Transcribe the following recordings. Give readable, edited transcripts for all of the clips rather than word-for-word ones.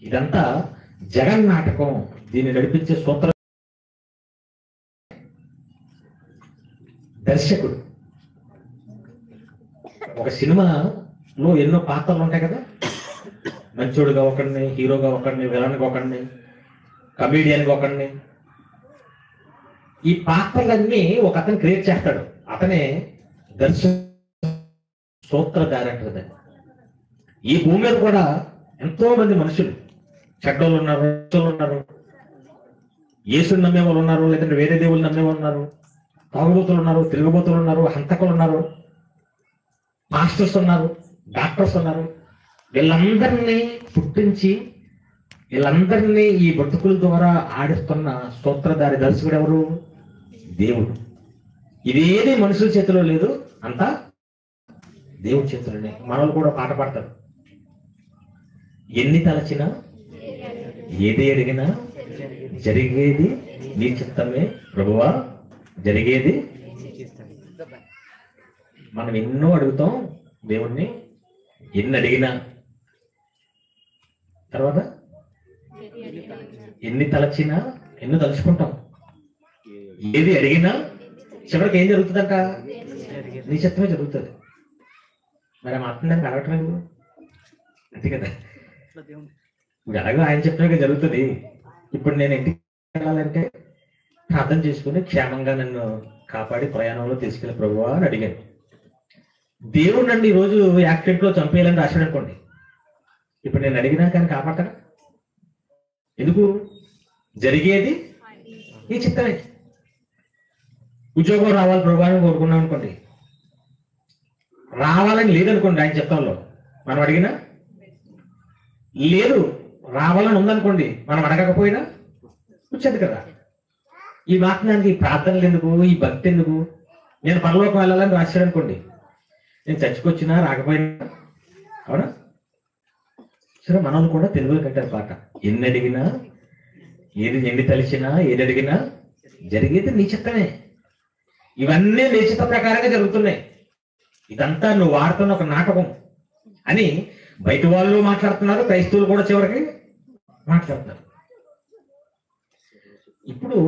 ఇదంతా జగన్ నాటకం. దీన్ని నడిపించే సూత్ర దర్శకుడు. ఒక సినిమాలో ఎన్నో పాత్రలు ఉంటాయి కదా, మంచోడుగా ఒకడిని, హీరోగా ఒకడిని, విలన్గా ఒకడిని, కమీడియన్గా ఒకడిని. ఈ పాత్రలన్నీ ఒక అతను క్రియేట్ చేస్తాడు. అతనే సూత్ర డైరెక్టర్. దాన్ని ఈ భూమి మీద కూడా ఎంతో మంది మనుషులు, చెడ్డోళ్ళు ఉన్నారు, ఉన్నారు, యేసుని నమ్మే వాళ్ళు ఉన్నారు, లేదంటే వేరే దేవుళ్ళు నమ్మే వాళ్ళు ఉన్నారు, తాగుబోతులు ఉన్నారు, తిరుగుబోతులు ఉన్నారు, హంతకులు ఉన్నారు, మాస్టర్స్ ఉన్నారు, డాక్టర్స్ ఉన్నారు. వీళ్ళందరినీ పుట్టించి వీళ్ళందరినీ ఈ బతుకుల ద్వారా ఆడిస్తున్న స్తోత్రధారి దర్శకుడు ఎవరు? దేవుడు. ఇదేది మనుషుల చేతిలో లేదు, అంతా దేవుడి చేతిలోనే. మనలు కూడా పాట పాడతారు, ఎన్ని తలచినా ఏది అడిగినా జరిగేది నీ చిత్తమే ప్రభువా, జరిగేది. మనం ఎన్నో అడుగుతాం దేవుణ్ణి, ఎన్ని అడిగినా, తర్వాత ఎన్ని తలచినా, ఎన్ని తలుచుకుంటాం, ఏది అడిగినా చివరికి ఏం జరుగుతుందంట? నీ చిత్తమే జరుగుతుంది. మరి మా అర్థం అడగట్లేదు అంతే కదా. ఇప్పుడు అలాగే ఆయన చెప్పినట్టుగా జరుగుతుంది. ఇప్పుడు నేను ఇంటికి వెళ్ళాలంటే ప్రార్థన చేసుకుని క్షేమంగా నన్ను కాపాడి ప్రయాణంలో తీసుకెళ్ళి ప్రభువా అని అడిగాను. దేవుడు నన్ను ఈరోజు యాక్సిడెంట్ లో చంపేయాలని రాశాడు అనుకోండి, ఇప్పుడు నేను అడిగినా కానీ కాపాడతాడు. ఎందుకు? జరిగేది ఈ చిత్తమే. ఉద్యోగం రావాలి ప్రభువా అని కోరుకున్నాం అనుకోండి, రావాలని లేదనుకోండి ఆయన చిత్తంలో, మనం అడిగినా లేదు, రావాలని ఉందనుకోండి, మనం అడగకపోయినా వచ్చేది కదా. ఈ వాక్యానికి ఈ ప్రార్థనలు ఎందుకు, ఈ భక్తి ఎందుకు? నేను పరలోకం వెళ్ళాలని రాశాడు అనుకోండి, నేను చచ్చిపోచ్చినా రాకపోయినా, అవునా? సరే, మనల్ని కూడా తెలుగులో కట్టారు పాట, ఎన్ని అడిగినా, ఎన్ని తలిచినా, ఏది అడిగినా జరిగేది నీ చిత్తమే. ఇవన్నీ నీ చిత్త ప్రకారంగా జరుగుతున్నాయి. ఇదంతా నువ్వు వాడుతున్న ఒక నాటకం అని బయట వాళ్ళు మాట్లాడుతున్నారు, క్రైస్తవులు కూడా చివరికి మాట్లాడుతున్నారు. ఇప్పుడు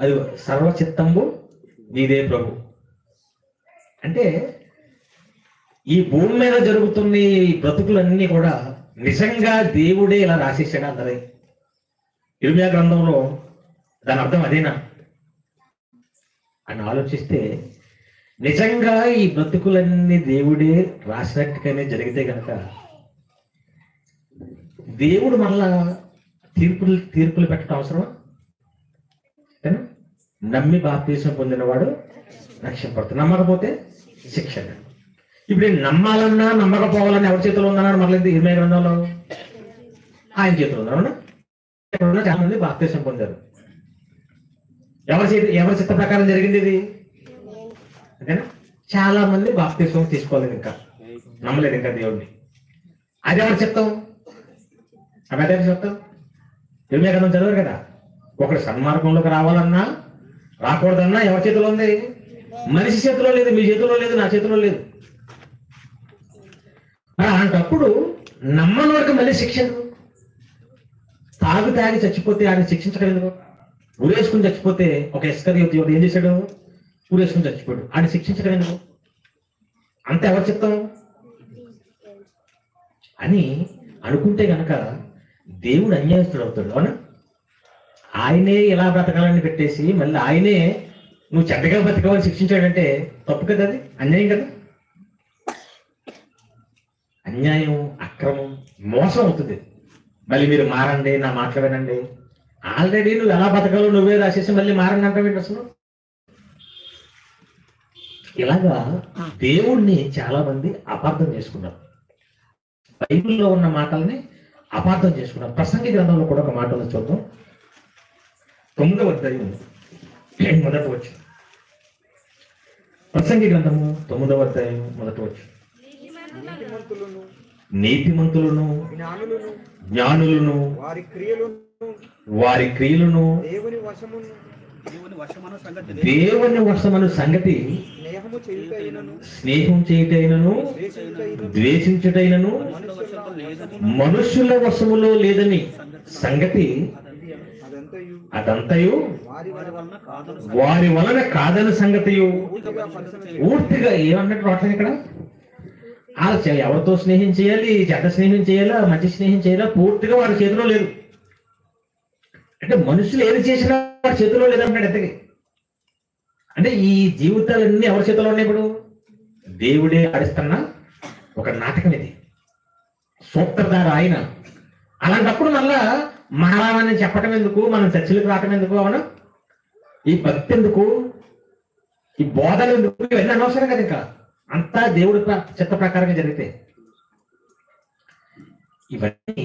అది సర్వచిత్తంబు నీదే ప్రభు అంటే, ఈ భూమి మీద జరుగుతున్న ఈ బ్రతుకులన్నీ కూడా నిజంగా దేవుడే ఇలా రాసేసాడు అందరే. ఇర్మియా గ్రంథంలో దాని అర్థం అదేనా అని ఆలోచిస్తే, నిజంగా ఈ బ్రతుకులన్నీ దేవుడే రాసినట్టుగానే జరిగితే కనుక దేవుడు మళ్ళా తీర్పులు పెట్టడం అవసరమా? నమ్మి బాప్తీసం పొందినవాడు రక్షింపడుతుంది, నమ్మకపోతే శిక్షణ. ఇప్పుడు నేను నమ్మాలన్నా నమ్మకపోవాలన్నా ఎవరి చేతిలో ఉందన్నాడు? మళ్ళీ ఇర్మియా గ్రంథంలో ఆయన చేతిలో ఉందా? చాలా మంది బాప్తీసం పొందారు. ఎవరి చిత్త ప్రకారం జరిగింది ఇది? అంతేనా? చాలా మంది బాప్తీసం తీసుకోలేదు, ఇంకా నమ్మలేదు ఇంకా దేవుడిని. అది ఎవరు చిత్తం? అదే చెప్తాం. ఇర్మియా గ్రంథం చదివారు కదా, ఒకడు సన్మార్గంలోకి రావాలన్నా రాకూడదన్నా ఎవరి చేతిలో ఉంది? మనిషి చేతిలో లేదు, మీ చేతిలో లేదు, నా చేతిలో లేదు. అలాంటప్పుడు నమ్మని వరకు మళ్ళీ శిక్ష. తాగి చచ్చిపోతే ఆయన శిక్షించగలదు. ఊరేసుకుని చచ్చిపోతే ఒక ఇస్కరియోతు ఏం చేశాడు? ఊరేసుకుని చచ్చిపోయాడు, ఆయన శిక్షించగలదు. అంత ఎవరు చెప్తాం అని అనుకుంటే గనక దేవుడు అన్యాయస్తుడు అవుతాడు. అవునా? ఆయనే ఇలా బ్రతకాలని పెట్టేసి మళ్ళీ ఆయనే నువ్వు చెడ్డగా బ్రతకవని శిక్షించాడంటే తప్పు కదా, అది అన్యాయం కదా. అన్యాయం, అక్రమం, మోసం అవుతుంది. మళ్ళీ మీరు మారండి, నా మాటలు వినండి. ఆల్రెడీ నువ్వు ఎలా బతకాలో నువ్వే రాసేసి మళ్ళీ మారండి అంటావేంటి అసలు? ఇలాగా దేవుణ్ణి చాలా మంది అపార్థం చేసుకున్నారు. బైబిల్లో ఉన్న మాటల్ని అపార్థం చేసుకున్నారు. ప్రసంగి గ్రంథంలో కూడా ఒక మాట ఉంది, చూద్దాం. 9వ అధ్యాయం 1వ వచనం. ప్రసంగి గ్రంథము 9వ అధ్యాయం 1వ వచనం. నీతిమంతులను జ్ఞానులను వారి క్రియలను దేవుని వశమను సంగతి స్నేహం చేయుటైనను ద్వేషించుటైనను మనుషుల వశములో లేదని సంగతి అదంతయు వారి వలన కాదని సంగతియు పూర్తిగా ఏమన్నట్టు రావట్లేదు ఇక్కడ. ఎవరితో స్నేహం చేయాలి, చెడ్డ స్నేహం చేయాలా, మంచి స్నేహం చేయాలా, పూర్తిగా వారి చేతిలో లేదు. అంటే మనుషులు ఏది చేసినా వారి చేతిలో లేదంటాడు. ఎంతకి అంటే ఈ జీవితాలన్నీ ఎవరి చేతిలో ఉన్నాయి? ఇప్పుడు దేవుడే ఆడిస్తున్న ఒక నాటకం ఇది, సూత్రధార ఆయన. అలాంటప్పుడు మళ్ళా మారామని చెప్పటం ఎందుకు, మనం చర్చలకు రావటం ఎందుకు, అవునా, ఈ భక్తి ఎందుకు, ఈ బోధన ఎందుకు, ఇవన్నీ అనవసరం కదా. ఇంకా అంతా దేవుడి చిత్త ప్రకారంగా జరిగితే ఇవన్నీ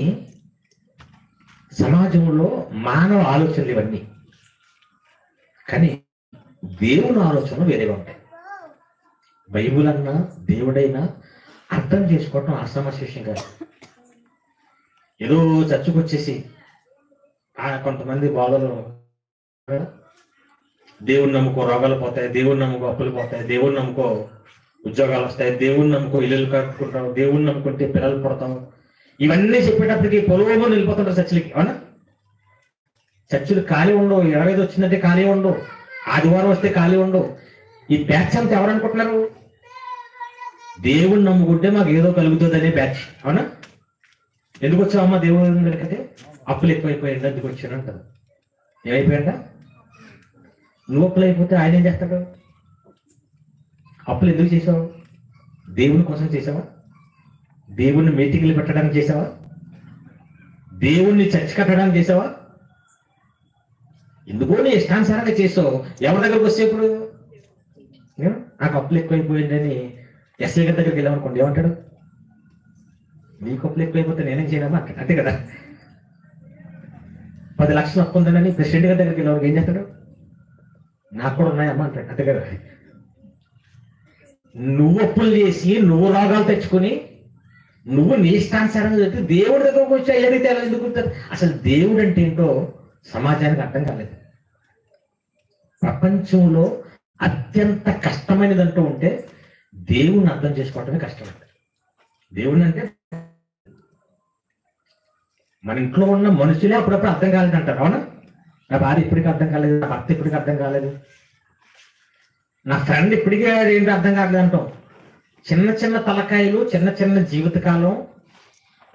సమాజంలో మానవ ఆలోచనలు ఇవన్నీ. కానీ దేవుని ఆలోచనలు వేరేగా ఉంటాయి. బైబుల్ అన్నా దేవుడైనా అర్థం చేసుకోవటం అసమస్య విషయం కాదు. ఏదో చర్చకొచ్చేసి కొంతమంది బాధలు, దేవుణ్ణి నమ్ముకో రోగాలు పోతాయి, దేవుణ్ణి నమ్ముకో అప్పులు పోతాయి, దేవుణ్ణి నమ్ముకో ఉద్యోగాలు వస్తాయి, దేవుణ్ణి నమ్ముకో ఇల్లు కట్టుకుంటావు, దేవుణ్ణి నమ్ముకుంటే పిల్లలు పుడతావు, ఇవన్నీ చెప్పేటప్పటికి పొలవమని వెళ్ళిపోతుంటారు చర్చిలకి. అవునా, చర్చిలు ఖాళీ ఉండవు. 25 వచ్చిందంటే ఖాళీ ఉండవు, ఆదివారం వస్తే ఖాళీ ఉండవు. ఈ బ్యాచ్ అంతా ఎవరు అనుకుంటున్నారు? దేవుణ్ణి నమ్ముకుంటే మాకు ఏదో కలుగుతుంది అనే బ్యాచ్. అవునా, ఎందుకు వచ్చావమ్మా దేవుని వెనకతే? అప్పులు ఎక్కువైపోయింది అందుకు వచ్చాను అంటారు. ఏమైపోయిందా? నువ్వు అప్పులు అయిపోతే ఆయన ఏం చేస్తాడు? అప్పులు ఎందుకు చేసావు? దేవుని కోసం చేసావా? దేవుణ్ణి మీటింగ్లు పెట్టడానికి చేసావా? దేవుణ్ణి చర్చ కట్టడానికి చేసావా? ఎందుకో నీ ఇష్టానుసారంగా చేసావు. ఎవరి దగ్గరకు వస్తే ఇప్పుడు నాకు అప్పులు ఎక్కువైపోయిందని ఎస్ఐ గారి దగ్గరికి వెళ్ళామనుకోండి, ఏమంటాడు? నీకు అప్పులు ఎక్కువైపోతే నేనేం చేయనమ్మా అంటాడు. అంతే కదా. 10 లక్షలు అప్పు ఉందని ప్రెసిడెంట్ గారి దగ్గరికి వెళ్ళామనుకో ఏం చేస్తాడు? నాకు కూడా ఉన్నాయమ్మా అంటాడు. అంతే కదా. నువ్వు అప్పులు చేసి నువ్వు రోగాలు తెచ్చుకొని నువ్వు నీ ఇష్టానుసారంగా చెప్తే దేవుడి దగ్గరకు వచ్చి అడిగితే ఎలా ఎందుకు? అసలు దేవుడు అంటే ఏంటో సమాజానికి అర్థం కాలేదు. ప్రపంచంలో అత్యంత కష్టమైనదంటూ ఉంటే దేవుణ్ణి అర్థం చేసుకోవటమే కష్టం. దేవుణ్ణి అంటే మన ఇంట్లో ఉన్న మనుషులే అప్పుడప్పుడు అర్థం కాలేదు అంటారు. అవునా, నా భార్య ఇప్పటికీ అర్థం కాలేదు, నా భర్త ఇప్పటికీ అర్థం కాలేదు, నా ఫ్రెండ్ ఇప్పటికే ఏంటి అర్థం కాలేదు అంటాం. చిన్న చిన్న తలకాయలు, చిన్న చిన్న జీవితకాలం,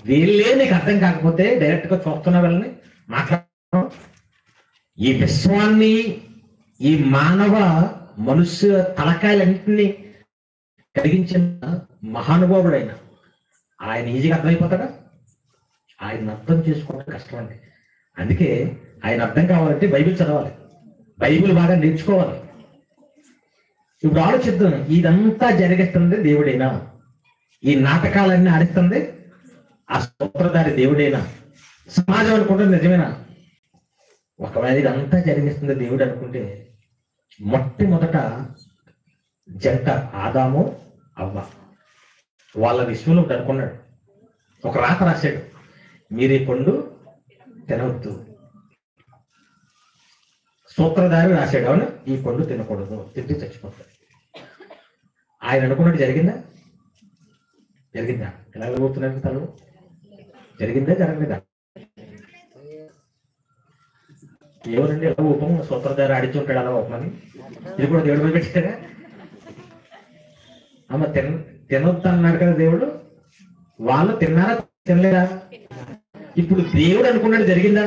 వీళ్ళే నీకు అర్థం కాకపోతే డైరెక్ట్ గా చూస్తున్న వాళ్ళని మాట్లాడటం. ఈ విశ్వాన్ని, ఈ మానవ మనుష్య తలకాయలన్నింటినీ కలిగించిన మహానుభావుడైన ఆయన ఈజీగా అర్థమైపోతాడా? ఆయన అర్థం చేసుకోవడం కష్టం అండి. అందుకే ఆయన అర్థం కావాలంటే బైబిల్ చదవాలి, బైబిల్ బాగా నేర్చుకోవాలి. ఇప్పుడు ఆలోచిద్దాం, ఇదంతా జరిగిస్తుంది దేవుడేనా? ఈ నాటకాలన్నీ ఆడిస్తుంది ఆ సూత్రధారి దేవుడేనా? సమాజం అనుకుంటుంది నిజమేనా? ఒకవేళ ఇదంతా జరిగిస్తుంది దేవుడు అనుకుంటే, మొట్టమొదట జంట ఆదాము అవ్వ వాళ్ళ విశ్వంలో అనుకున్నాడు, ఒక రాత రాశాడు, మీరే పండు తినవద్దు. సూత్రధారి రాశాడు, అవును, ఈ పండు తినకూడదు, తింటే చచ్చిపోతాడు. ఆయన అనుకున్నట్టు జరిగిందా? జరిగిందా? ఎలా వెళ్ళబోతున్నారు తను? జరిగిందా జరగలేదా? ఎవరండి ఎలా ఊపం? సూత్రధారి ఆడిచుంటాడు అలా ఊపమని. ఇది కూడా దేవుడి మీద పెట్టాడా? అమ్మ తినొద్దు అన్నాడు కదా దేవుడు. వాళ్ళు తిన్నారా తినలేదా? ఇప్పుడు దేవుడు అనుకున్నాడు జరిగిందా?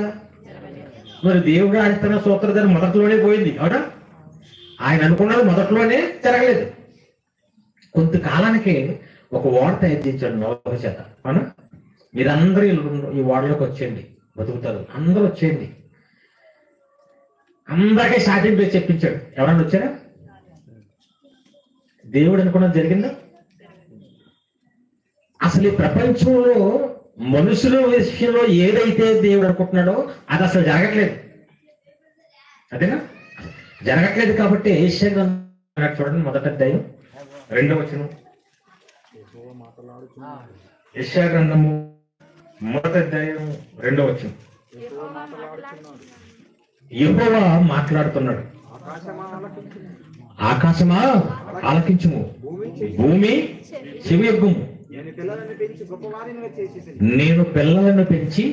మరి దేవుడు ఆడిస్తున్న సూత్రధారి మొదట్లోనే పోయింది. అవునా, ఆయన అనుకున్నది మొదట్లోనే జరగలేదు. కొంతకాలానికి ఒక ఓడ తయారు చేయించాడు నోహు చేత. అవునా, మీరందరూ ఈ ఓడలోకి వచ్చేయండి, బతుకుతారు, అందరూ వచ్చేయండి. అందరికీ షాటింగ్ ప్లేస్ చెప్పించాడు. ఎవరన్నా వచ్చారా? దేవుడు అనుకున్నది జరిగిందా? అసలు ఈ ప్రపంచంలో మనుషుల విషయంలో ఏదైతే దేవుడు అనుకుంటున్నాడో అది అసలు జరగట్లేదు. అదేనా? జరగట్లేదు. కాబట్టి యెషయా గ్రంథం చూడండి, మొదటి అధ్యాయం 2వ వచనం. యెషయా గ్రంథము మొదటి అధ్యాయం 2వ వచనం. యెహోవా మాట్లాడుతున్నాడు. ఆకాశమా ఆలకించుము, భూమి చెవియొగ్గుము. నేను పిల్లలను పెంచి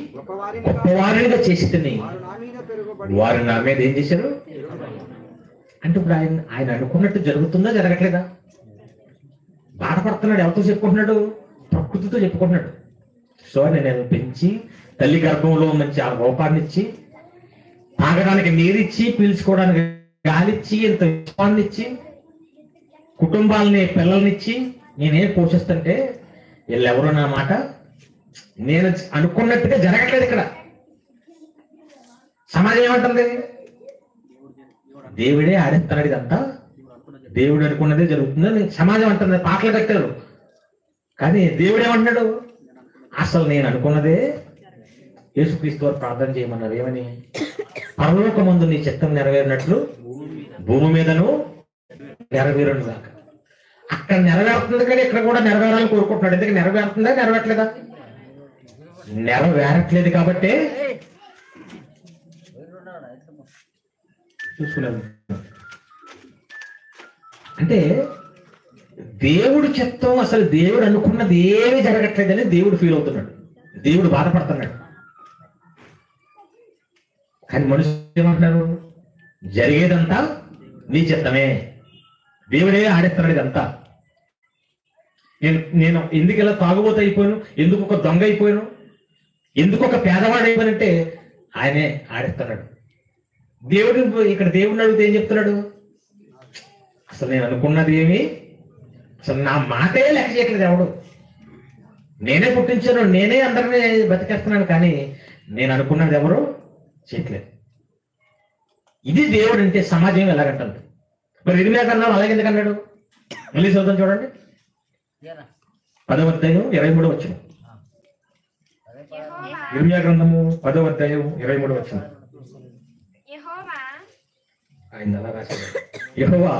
గొప్పవారినిగా చేసి తిని వారు నా మీద ఏం చేశారు అంటే ఇప్పుడు ఆయన అనుకున్నట్టు జరుగుతుందా జరగట్లేదా? బాధపడుతున్నాడు. ఎవరితో చెప్పుకుంటున్నాడు? ప్రకృతితో చెప్పుకుంటున్నాడు. సో నేను పెంచి తల్లి గర్భంలో మంచి ఆ రూపాన్ని ఇచ్చి, తాగడానికి నీరిచ్చి, పీల్చుకోవడానికి గాలిచ్చి, ఇంత విశ్వాన్ని ఇచ్చి, కుటుంబాలని పిల్లల్నిచ్చి నేనే పోషిస్తుంటే వీళ్ళెవరో నా మాట నేను అనుకున్నట్టుగా జరగట్లేదు. ఇక్కడ సమాజం ఏమంటుంది? దేవుడే ఆడిస్తున్నాడు ఇదంతా, దేవుడు అనుకున్నదే జరుగుతుందని సమాజం అంటుంది. పాటలు కట్టారు కానీ దేవుడు ఏమంటున్నాడు? అసలు నేను అనుకున్నదే. యేసుక్రీస్తు వారు ప్రార్థన చేయమన్నారు ఏమని? పరలోకమందు నీ చిత్తం నెరవేరినట్లు భూమి మీదను నెరవేరును దాకా. అక్కడ నెరవేరుతుంది కానీ ఇక్కడ కూడా నెరవేరాలని కోరుకుంటున్నాడు. ఎందుకు నెరవేరుతుందా నెరవేరట్లేదా? నెరవేరట్లేదు కాబట్టి చూసుకున్నాను. అంటే దేవుడు చిత్తం, అసలు దేవుడు అనుకున్నది ఏమీ జరగట్లేదని దేవుడు ఫీల్ అవుతున్నాడు, దేవుడు బాధపడుతున్నాడు. కానీ మనుషులు ఏమంటున్నారు? జరిగేదంతా నీ చిత్తమే, దేవుడే ఆడిస్తున్నాడు ఇదంతా. నేను ఎందుకు ఇలా తాగుబోతు అయిపోయాను, ఎందుకు ఒక దొంగ అయిపోయాను, ఎందుకు ఒక పేదవాడు అయిపోయానంటే ఆయనే ఆడిస్తున్నాడు. దేవుడు ఇక్కడ దేవుడిని అడిగితే ఏం చెప్తున్నాడు? అసలు నేను అనుకున్నది ఏమి, అసలు నా మాటే లెక్క చేయట్లేదు ఎవడు. నేనే పుట్టించాను, నేనే అందరినీ బతికేస్తున్నాను, కానీ నేను అనుకున్నది ఎవరు చేయట్లేదు. ఇది దేవుడు అంటే. సమాజం ఎలాగంటుంది? మరి ఇరిమియా కన్నాడు, అలాగే ఎందుకన్నాడు? మళ్ళీ చదువుతాం చూడండి, 10వ అధ్యాయం 23వ వచనం. ఇరిమియా గ్రంథము 10వ అధ్యాయం 23వ వచనం. ఆయన అలా రాశాడు, యెహోవా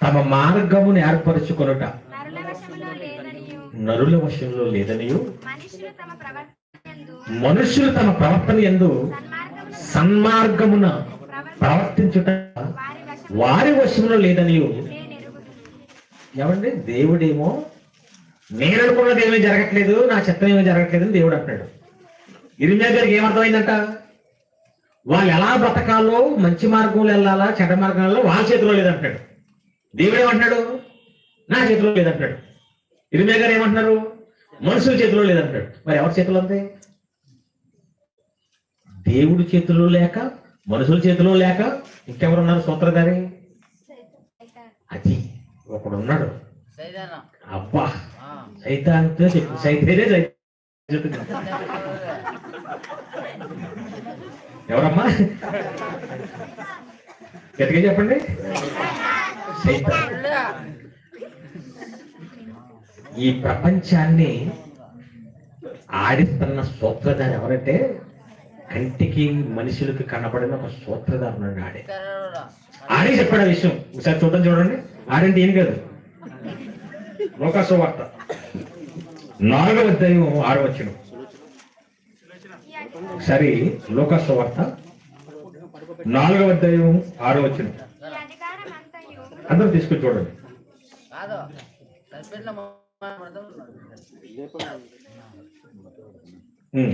తమ మార్గమును ఏర్పరచుకొనుట నరుల వశంలో లేదనియు, మనుషులు తమ ప్రవర్తన యందు సన్మార్గమున ప్రవర్తించుట వారి వశంలో లేదనియు. ఏమండి? దేవుడేమో నేను అనుకున్నది ఏమీ జరగట్లేదు, నా చిత్తం ఏమీ జరగట్లేదు అని దేవుడు అంటున్నాడు. ఇరిమియా గారికి ఏమర్థమైందంట? వాళ్ళు ఎలా బ్రతకాలో, మంచి మార్గంలో వెళ్ళాలా, చెడ్డ మార్గంలో వాళ్ళ చేతిలో లేదంటాడు. దేవుడు ఏమంటున్నాడు? నా చేతిలో లేదంటాడు. ఇరిమియా గారు ఏమంటున్నారు? మనుషుల చేతిలో లేదంటాడు. మరి ఎవరి చేతిలో ఉంది? దేవుడి చేతిలో లేక, మనుషుల చేతిలో లేక ఇంకెవరున్నారు సూత్రధారి? అది ఒకడు ఉన్నాడు. అబ్బా, సైతాన్తో చెప్పు, సైతేనే ఎవరమ్మా? గట్టిగా చెప్పండి. సైతాన్. ఈ ప్రపంచాన్ని ఆడిస్తున్న సూత్రధారి ఎవరంటే, కంటికి మనుషులకు కనపడిన ఒక సూత్రధారుడు ఆడే చెప్పాడు ఆ విషయం. ఒకసారి చూద్దాం చూడండి. ఆడంటే ఏం కాదు, లోకాసు వార్త 4వ అధ్యాయం 6వ వచనం. ఒకసారి లోకాసు వార్త 4వ అధ్యాయం 6వ వచనం. అందరూ తీసుకుని చూడండి.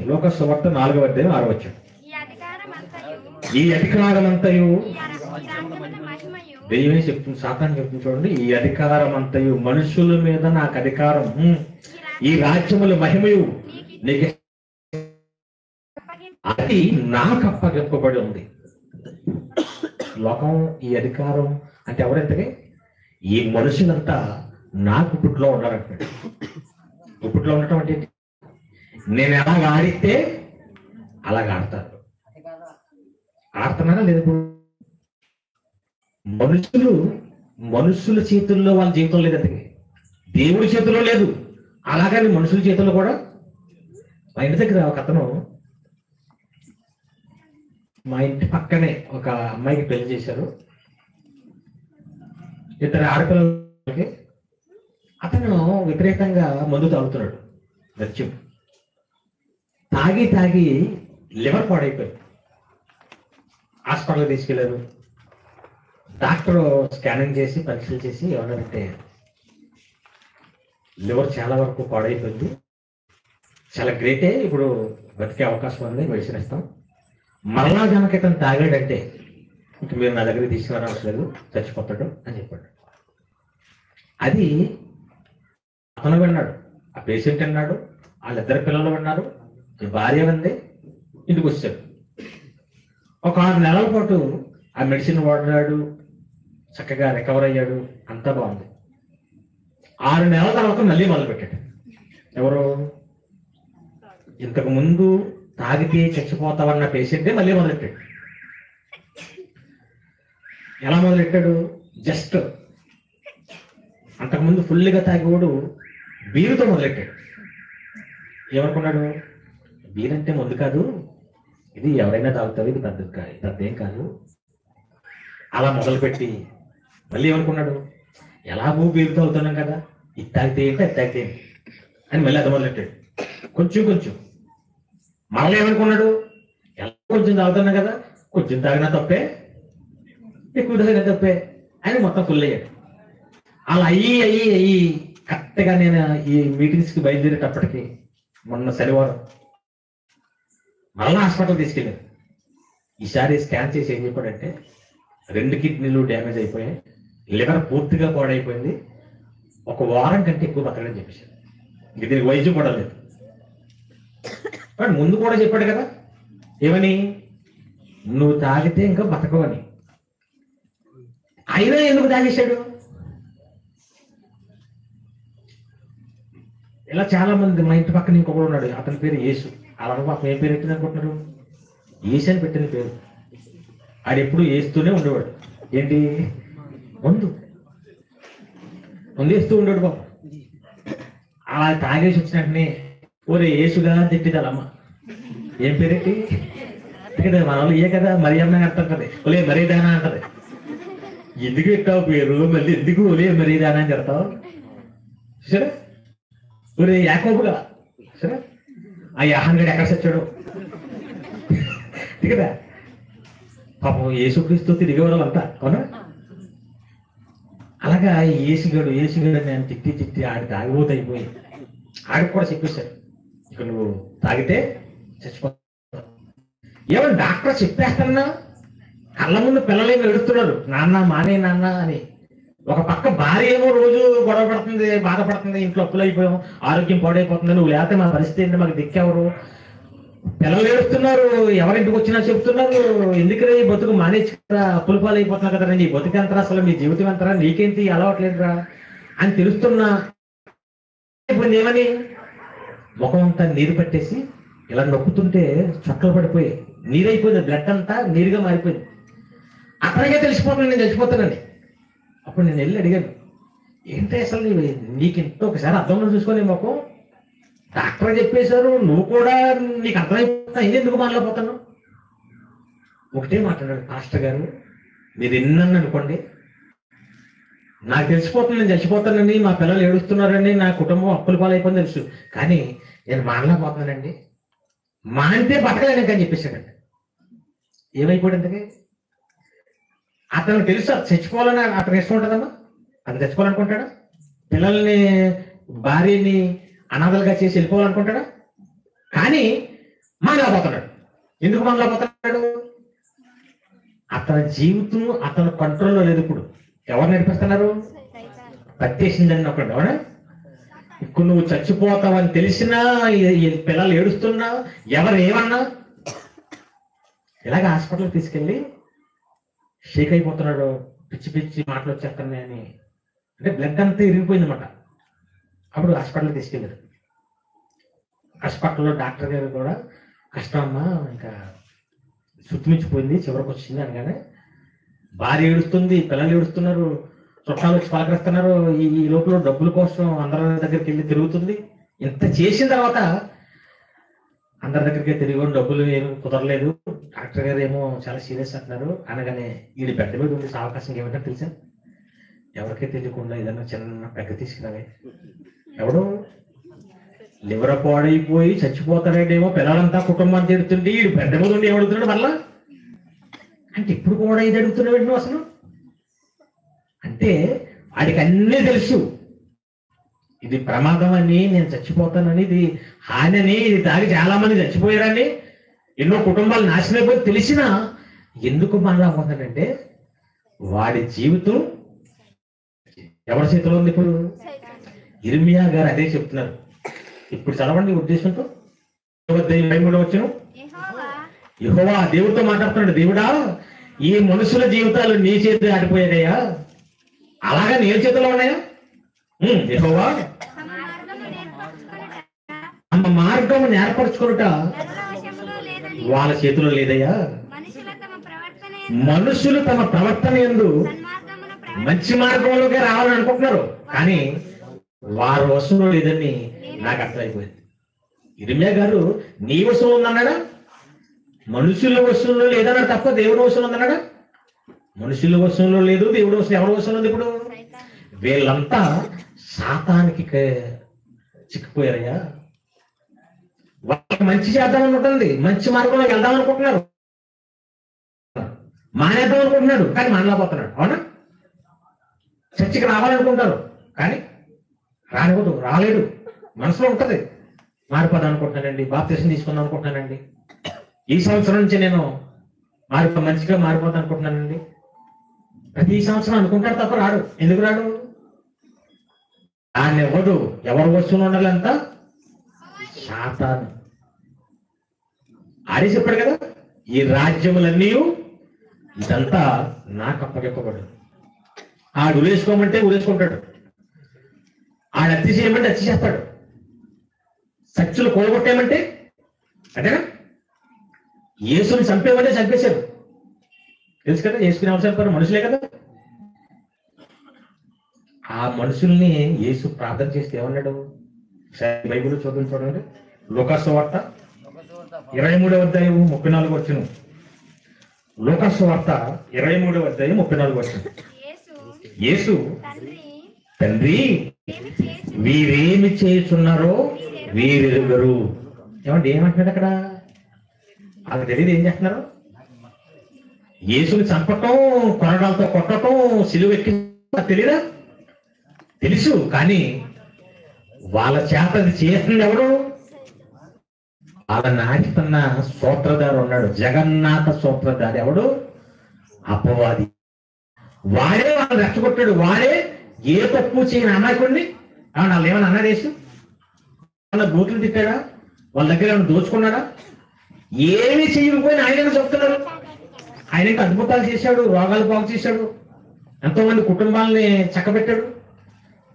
లోకాసు వార్త 4వ అధ్యాయం 6వ వచనం. ఈ అధికారమంతయు, దైవమే చెప్తుంది, సాతాను చెప్తుంది చూడండి. ఈ అధికారం అంతయు మనుషుల మీద నాకు అధికారం, ఈ రాజ్యముల మహిమయు నీకు అది నాకు అప్పగింపబడి ఉంది. లోకం ఈ అధికారం అంటే ఎవరైతే ఈ మనుషులంతా నా గుప్పుట్లో ఉన్నారంటాడు. గుప్పుట్లో ఉండటం అంటే నేను ఎలాగ ఆడితే అలాగ ఆడతారు. ఆడుతున్నారా లేదు? మనుషుల చేతుల్లో వాళ్ళ జీవితం లేదంటే దేవుడి చేతుల్లో లేదు. అలాగని మనుషుల చేతుల్లో కూడా. మా ఇంటి దగ్గర ఒక అతను, మా ఇంటి పక్కనే ఒక అమ్మాయికి పెళ్లి చేశారు. 2 ఆడపిల్లలకి. అతను విపరీతంగా మందు తాగుతున్నాడు. తాగి లివర్ పాడైపోయాడు. హాస్పిటల్కి తీసుకెళ్లారు. డాక్టర్ స్కానింగ్ చేసి పరీక్షలు చేసి ఏమన్నారంటే లివర్ చాలా వరకు పాడైపోయింది, చాలా గ్రేటే, ఇప్పుడు బతికే అవకాశం ఉంది, మెడిసిన్ ఇస్తాం. మరలా కనుక ఇతను తాగాడంటే ఇంక మీరు నా దగ్గరికి తీసుకురావట్లేదు, చచ్చిపోతాడు అని చెప్పాడు. అది అతను విన్నాడు, ఆ పేషెంట్ అన్నాడు, వాళ్ళిద్దరు పిల్లలు విన్నారు, భార్య ఉంది, ఇంటికి వచ్చాడు. ఒక 6 నెలల పాటు ఆ మెడిసిన్ వాడినాడు, చక్కగా రికవర్ అయ్యాడు, అంతా బాగుంది. 6 నెలల తర్వాత మళ్ళీ మొదలుపెట్టాడు. ఎవరు? ఇంతకు ముందు తాగితే చచ్చిపోతావన్న పేషెంటే మళ్ళీ మొదలెట్టాడు. ఎలా మొదలెట్టాడు? జస్ట్ అంతకుముందు ఫుల్గా తాగేవాడు బీరుతో మొదలెట్టాడు. ఏమనుకున్నాడు? బీర్ అంటే ముందు కాదు, ఇది ఎవరైనా తాగుతారు, ఇది పెద్దేం కాదు. అలా మొదలుపెట్టి మళ్ళీ ఏమనుకున్నాడు? ఎలాగూ బీరు తాగుతున్నాం కదా, ఇది తాగితే ఏంటి, అది తాగితే ఏంటి అని మళ్ళీ అది మొదలెట్టాడు. కొంచెం కొంచెం మళ్ళీ ఏమనుకున్నాడు? ఎలా కొంచెం తాగుతున్నాం కదా, కొంచెం తాగినా తప్పే, ఎక్కువ తాగినా తప్పే అని మొత్తం ఫుల్ అయ్యాడు. అలా అయ్యి కరెక్ట్గా నేను ఈ మీటింగ్స్కి బయలుదేరేటప్పటికి మొన్న శనివారం మళ్ళా హాస్పిటల్ తీసుకెళ్ళాను. ఈసారి స్కాన్ చేసి ఏం చెప్పాడంటే 2 కిడ్నీలు డ్యామేజ్ అయిపోయాయి, లివర్ పూర్తిగా పాడైపోయింది, 1 వారం కంటే ఎక్కువ బతకడని చెప్పేశాడు. ఇంక దీనికి వైద్యం కూడా లేదు. ముందు కూడా చెప్పాడు కదా, ఏమని? నువ్వు తాగితే ఇంకా బతకవని. అయినా ఎందుకు తాగేశాడు? ఇలా చాలా మంది, మా ఇంటి పక్కన ఇంకొకడు ఉన్నాడు, అతని పేరు యేసు. అలా పాపం ఏం పేరు పెట్టింది అనుకుంటున్నారు? యేసు అని పెట్టిన పేరు. ఆడు ఎప్పుడు వేస్తూనే ఉండేవాడు. ఏంటి? ముందు వేస్తూ ఉండేవాడు పాపం. అలా తాగేసి వచ్చినట్టునే ఓరే యేసుగా తిట్టిది అమ్మ. ఏం పేరెట్టి కదా, మన వాళ్ళు ఏ కదా మరి అమ్మాయి అంటారు కదా, ఒలే మరీదానా అంటది. ఎందుకు పెట్టావు పేరు, మళ్ళీ ఎందుకు ఒలే మరీదానా అని చెప్తావు? సరే ఒరే యాకోబుగా, సరే ఆ యాహన్గడు ఎక్కడ చచ్చాడు కదా. పాపం యేసుక్రీస్తు తిరిగేవారు అంతా, అవునా? అలాగా ఏసుగాడు నేను తిట్టి ఆడి తాగిపోతే అయిపోయి ఆడికి కూడా చెప్పేశారు, ఇక నువ్వు తాగితే చచ్చిపోతావు. ఏమన్నా డాక్టర్ చెప్పేస్తున్నా, కళ్ళ ముందు పిల్లలేమో ఎడుతున్నారు, నాన్న మానే నాన్న అని. ఒక పక్క భార్య ఏమో రోజు గొడవ పడుతుంది, బాధపడుతుంది, ఇంట్లో అప్పులు అయిపోయాం, ఆరోగ్యం పాడైపోతుంది, నువ్వు లేకపోతే మా పరిస్థితి ఏంటి, మాకు దిక్కెవరు? పిల్లలు ఏడుస్తున్నారు, ఎవరింటికి వచ్చినా చెప్తున్నారు, ఎందుకురా ఈ బతుకు మానేసి కదా, అప్పుల పాలు అయిపోతున్నా కదరా, నీ బతుకు ఎంతరా, అసలు మీ జీవితం ఎంతరా, నీకేంటి అలవాట్లేదురా అని తెలుస్తున్నా. ఇప్పుడు ఏమని ముఖం అంతా నీరు పట్టేసి ఇలా నొక్కుతుంటే చొక్కలు పడిపోయి నీరైపోయింది, బ్లడ్ అంతా నీరుగా మారిపోయింది. అతనికే తెలిసిపోతుంది నేను చచ్చిపోతానండి. అప్పుడు నేను వెళ్ళి అడిగాను, ఏంటి అసలు నీకు ఇంత ఒకసారి అర్థంలో చూసుకొని ముఖం, డాక్టర్ చెప్పేశారు, నువ్వు కూడా నీకు అర్థమైపోతున్నా, ఎందుకు మాట్లాడిపోతున్నావు? ఒకటే మాట్లాడాడు, పాస్టర్ గారు మీరు ఎన్నని అనుకోండి, నాకు తెలిసిపోతుంది నేను చచ్చిపోతానండి, మా పిల్లలు ఏడుస్తున్నారండి, నా కుటుంబం అప్పుల పాలైపోయింది తెలుసు, కానీ నేను మానలేకపోతున్నానండి, మానితే బతకలేను ఇంకా అని చెప్పేశాడండి. ఏమైపోయాడు ఇంతకీ? అతను తెలుసు చచ్చిపోవాలని అతను ఇష్టం ఉంటుందమ్మా, అతను చచ్చిపోవాలనుకుంటాడా? పిల్లల్ని భార్యని అనాథలుగా చేసి వెళ్ళిపోవాలనుకుంటాడా? కానీ మానలేకపోతున్నాడు. ఎందుకు మానలేకపోతున్నాడు? అతని జీవితం అతని కంట్రోల్లో లేదు. ఇప్పుడు ఎవరు నడిపిస్తున్నారు? పట్టేసిందని ఒకటి. అవునా? ఇప్పుడు నువ్వు చచ్చిపోతావని తెలిసినా, పిల్లలు ఏడుస్తున్నా, ఎవరు ఏమన్నా ఇలాగ హాస్పిటల్కి తీసుకెళ్ళి షేక్ అయిపోతున్నాడు, పిచ్చి మాటలు వచ్చేస్తున్నాయి అని, అంటే బ్లడ్ అంతా ఇరిగిపోయింది అనమాట. అప్పుడు హాస్పిటల్కి తీసుకెళ్ళారు. హాస్పిటల్లో డాక్టర్ గారు కూడా కష్టం అమ్మా, ఇంకా చుట్టుమించిపోయింది, చివరికి వచ్చింది అనగానే భార్య ఏడుస్తుంది, పిల్లలు ఏడుస్తున్నారు, చుట్టాలు వచ్చి పలకరిస్తున్నారు, ఈ లోపల డబ్బుల కోసం అందరి దగ్గరికి వెళ్ళి తిరుగుతుంది. ఇంత చేసిన తర్వాత అందరి దగ్గరికి తిరిగి డబ్బులు ఏమి కుదరలేదు, డాక్టర్ గారు ఏమో చాలా సీరియస్ అంటున్నారు అనగానే వీడి బెడ్ మీద ఉండే అవకాశం ఏమంటారు తెలుసా? ఎవరికీ తెలియకుండా ఏదన్నా చిన్న పెగ్గ తీసుకురావే. ఎవడు లివర్ పాడైపోయి చచ్చిపోతాడేమో, పిల్లలంతా కుటుంబాన్ని తిడుతుంటే వీడు బెడ్ మీద ఉండి ఏమడుతున్నాడు మళ్ళా అంటే ఇప్పుడు కూడా ఇది అడుగుతున్నావు నువ్వు అసలు? అంటే వాడికి అన్నీ తెలుసు, ఇది ప్రమాదం అని, నేను చచ్చిపోతానని, ఇది హాని అని, ఇది తాగి చాలా మంది చచ్చిపోయారని, ఎన్నో కుటుంబాలు నాశనం అయిపోయి తెలిసినా ఎందుకు మళ్ళా పోతాడంటే వాడి జీవితం ఎవరి చేతిలో ఉంది ఇప్పుడు? ఇర్మియా గారు అదే చెప్తున్నారు. ఇప్పుడు చదవండి ఉద్దేశంతో. 23వ వచనం. యెహోవా దేవుడితో మాట్లాడుతున్నాడు. దేవుడా, ఈ మనుషుల జీవితాలు నీ చేతి ఆడిపోయాయా? అలాగా నీ చేతిలో ఉన్నాయా? యెహోవా తమ మార్గము ఏర్పరచుకునుట వాళ్ళ చేతిలో లేదయ్యా. మనుషులు తమ ప్రవర్తన యందు మంచి మార్గంలోకి రావాలని అనుకుంటున్నారు, కానీ వారి వశంలో లేదని నాకు అర్థమైపోయింది. ఇర్మియా గారు నీ వశంలో ఉందన్నాడా? మనుషుల వశంలో లేదన్నాడు తప్ప దేవుడి వశంలో ఉందన్నాడా? మనుషుల వశంలో లేదు, దేవుడి వశం ఎవరి వశంలో ఉంది ఇప్పుడు? వీళ్ళంతా సాతానికి చిక్కిపోయారయ్యా. వాళ్ళకి మంచి చేద్దామని ఉంటుంది, మంచి మార్గంలోకి వెళ్దాం అనుకుంటున్నారు, మానేద్దాం అనుకుంటున్నాడు, కానీ మానలేకపోతున్నాడు. అవునా? చర్చికి రావాలనుకుంటారు, కానీ రానివ్వదు, రాలేడు. మనసులో ఉంటది, మారిపోదాం అనుకుంటున్నానండి, బాప్తిసం తీసుకుందాం అనుకుంటున్నానండి, ఈ సంవత్సరం నుంచి నేను మంచిగా మారిపోదాం అనుకుంటున్నానండి. ప్రతి సంవత్సరం అనుకుంటాడు తప్ప రాడు. ఎందుకు రాడు? ఆయన ఇవ్వదు. ఎవరు వస్తువులు ఉండాలంతా సాతాను. ఆడే చెప్పాడు కదా, ఈ రాజ్యములన్నీ ఇదంతా నాకు అప్పగిప్పబడు. ఆడు ఉరేసుకోమంటే ఉరేసుకుంటాడు, ఆడు హత్య చేయమంటే హత్య చేస్తాడు, సత్యులు కూడగొట్టేయమంటే అంటేనా, యేసుని చంపేమంటే చంపేశారు. తెలుసు కదా, యేసుకుని అవసరం మనుషులే కదా. ఆ మనుషుల్ని యేసు ప్రార్థన చేస్తే ఏమన్నాడు? బైబిల్ చూడండి. లూకాసు వార్త 23వ అధ్యాయం 34వ వచనం. లూకాసు వార్త 23వ అధ్యాయం 34వ వచనం. యేసు, తండ్రి వీరేమి చేస్తున్నారో వీరెరుగరు. ఏమంటే ఏమంటున్నాడు అక్కడ? వాళ్ళకి తెలియదు ఏం చేస్తున్నారు. యేసుని చంపటం, కొరడాలతో కొట్టడం, సిలువ ఎక్కి తెలియదా? తెలుసు, కానీ వాళ్ళ చేత అది చేస్తుంది ఎవరు? వాళ్ళ నాటితున్న సూత్రధారు ఉన్నాడు, జగన్నాథ సూత్రధారి. ఎవడు? అపవాది. వాడే వాళ్ళని రెచ్చగొట్టాడు. వాడే ఏ తప్పు చేయని అమాయకుడిని వాళ్ళు ఏమన్నా అన్నాడు? యేసు వాళ్ళ బూతులు తిట్టాడా? వాళ్ళ దగ్గర ఏమైనా దోచుకున్నాడా? ఏమీ చేయకపోయినా ఆయన చెప్తున్నారు. ఆయన అద్భుతాలు చేశాడు, రోగాలు బాగు చేశాడు, ఎంతో మంది కుటుంబాలని చక్కబెట్టాడు.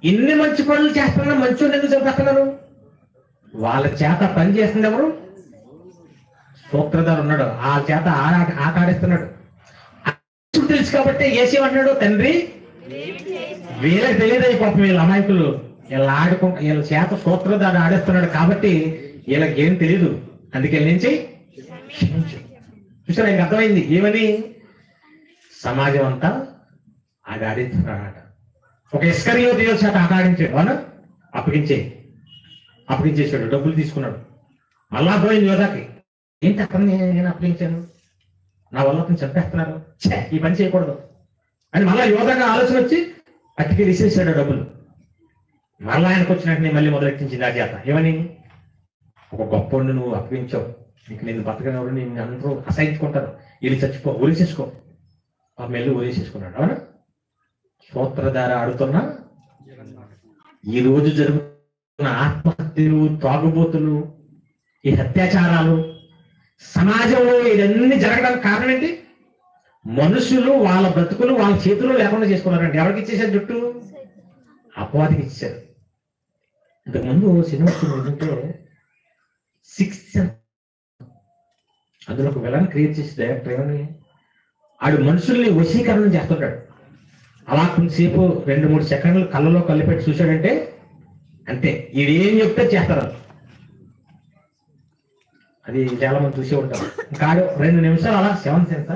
ఇన్ని మంచి పనులు చేస్తున్నా మంచి ఎందుకు చంపేస్తున్నారు? వాళ్ళ చేత పని చేస్తుంది ఎవరు? సూత్రధారు ఉన్నాడు, ఆ చేత ఆట ఆడిస్తున్నాడు. తెలుసు కాబట్టి ఏసేమన్నాడు? తండ్రి వీళ్ళకి తెలియదు, పాపం వీళ్ళ అమాయకులు, వీళ్ళు ఆడుకుంటా, వీళ్ళ చేత సూత్రధారు ఆడేస్తున్నాడు కాబట్టి వీళ్ళకి ఏం తెలీదు, అందుకే నుంచి చూసారా? ఇంక అర్థమైంది ఏమని? సమాజం అంతా అది ఆడిస్తున్నాడు. ఒక ఇస్కరియోతు చేత ఆట ఆడించాడు. అవునా? అప్పగించేసాడు, డబ్బులు తీసుకున్నాడు. మళ్ళా పోయింది యోధాకి. ఏంటి అక్కడ నేను అప్పగించాను, నా వల్ల అతను చంపేస్తున్నారు, ఈ పని చేయకూడదు అని మళ్ళా యోధాగా ఆలోచన వచ్చి అట్టికి తీసేసాడు డబ్బులు. మళ్ళా ఆయనకు వచ్చినట్టు మళ్ళీ మొదలెట్టించింది ఆ చేత. ఏమని? ఒక గొప్ప నువ్వు అప్పగించావు, నీకు నేను బతకనెవరు, నేను అందరూ అసహించుకుంటారు, వీళ్ళు చచ్చిపో, ఊరేసేసుకో. ఆ మెల్లి ఊరేసేసుకున్నాడు. అవునా? సూత్రధార ఆడుతున్నా ఈ రోజు జరుగుతున్న ఆత్మహత్యలు, తాగుబోతులు, ఈ అత్యాచారాలు, సమాజంలో ఇవన్నీ జరగడానికి కారణం ఏంటి? మనుషులు వాళ్ళ బ్రతుకులు వాళ్ళ చేతుల్లో లేకుండా చేసుకున్నారండి. ఎవరికి ఇచ్చేసారు? జుట్టు అపవాదికి ఇచ్చారు. ఇంతకుముందు సినిమా ఏంటంటే 6th సెన్స్, అందులో ఒక విలన్ క్రియేట్ చేసి డైరెక్టర్ ఏమని, ఆడు మనుషుల్ని వశీకరణం చేస్తుంటాడు. అలా కొంతసేపు 2-3 సెకండ్లు కళ్ళలో కళ్ళు పెట్టి చూశాడంటే అంతే, ఈడేం చెప్తే చేస్తారు. అది చాలా మంది చూసే ఉంటారు. కాడు 2 నిమిషాలు అలా 7th సెన్స్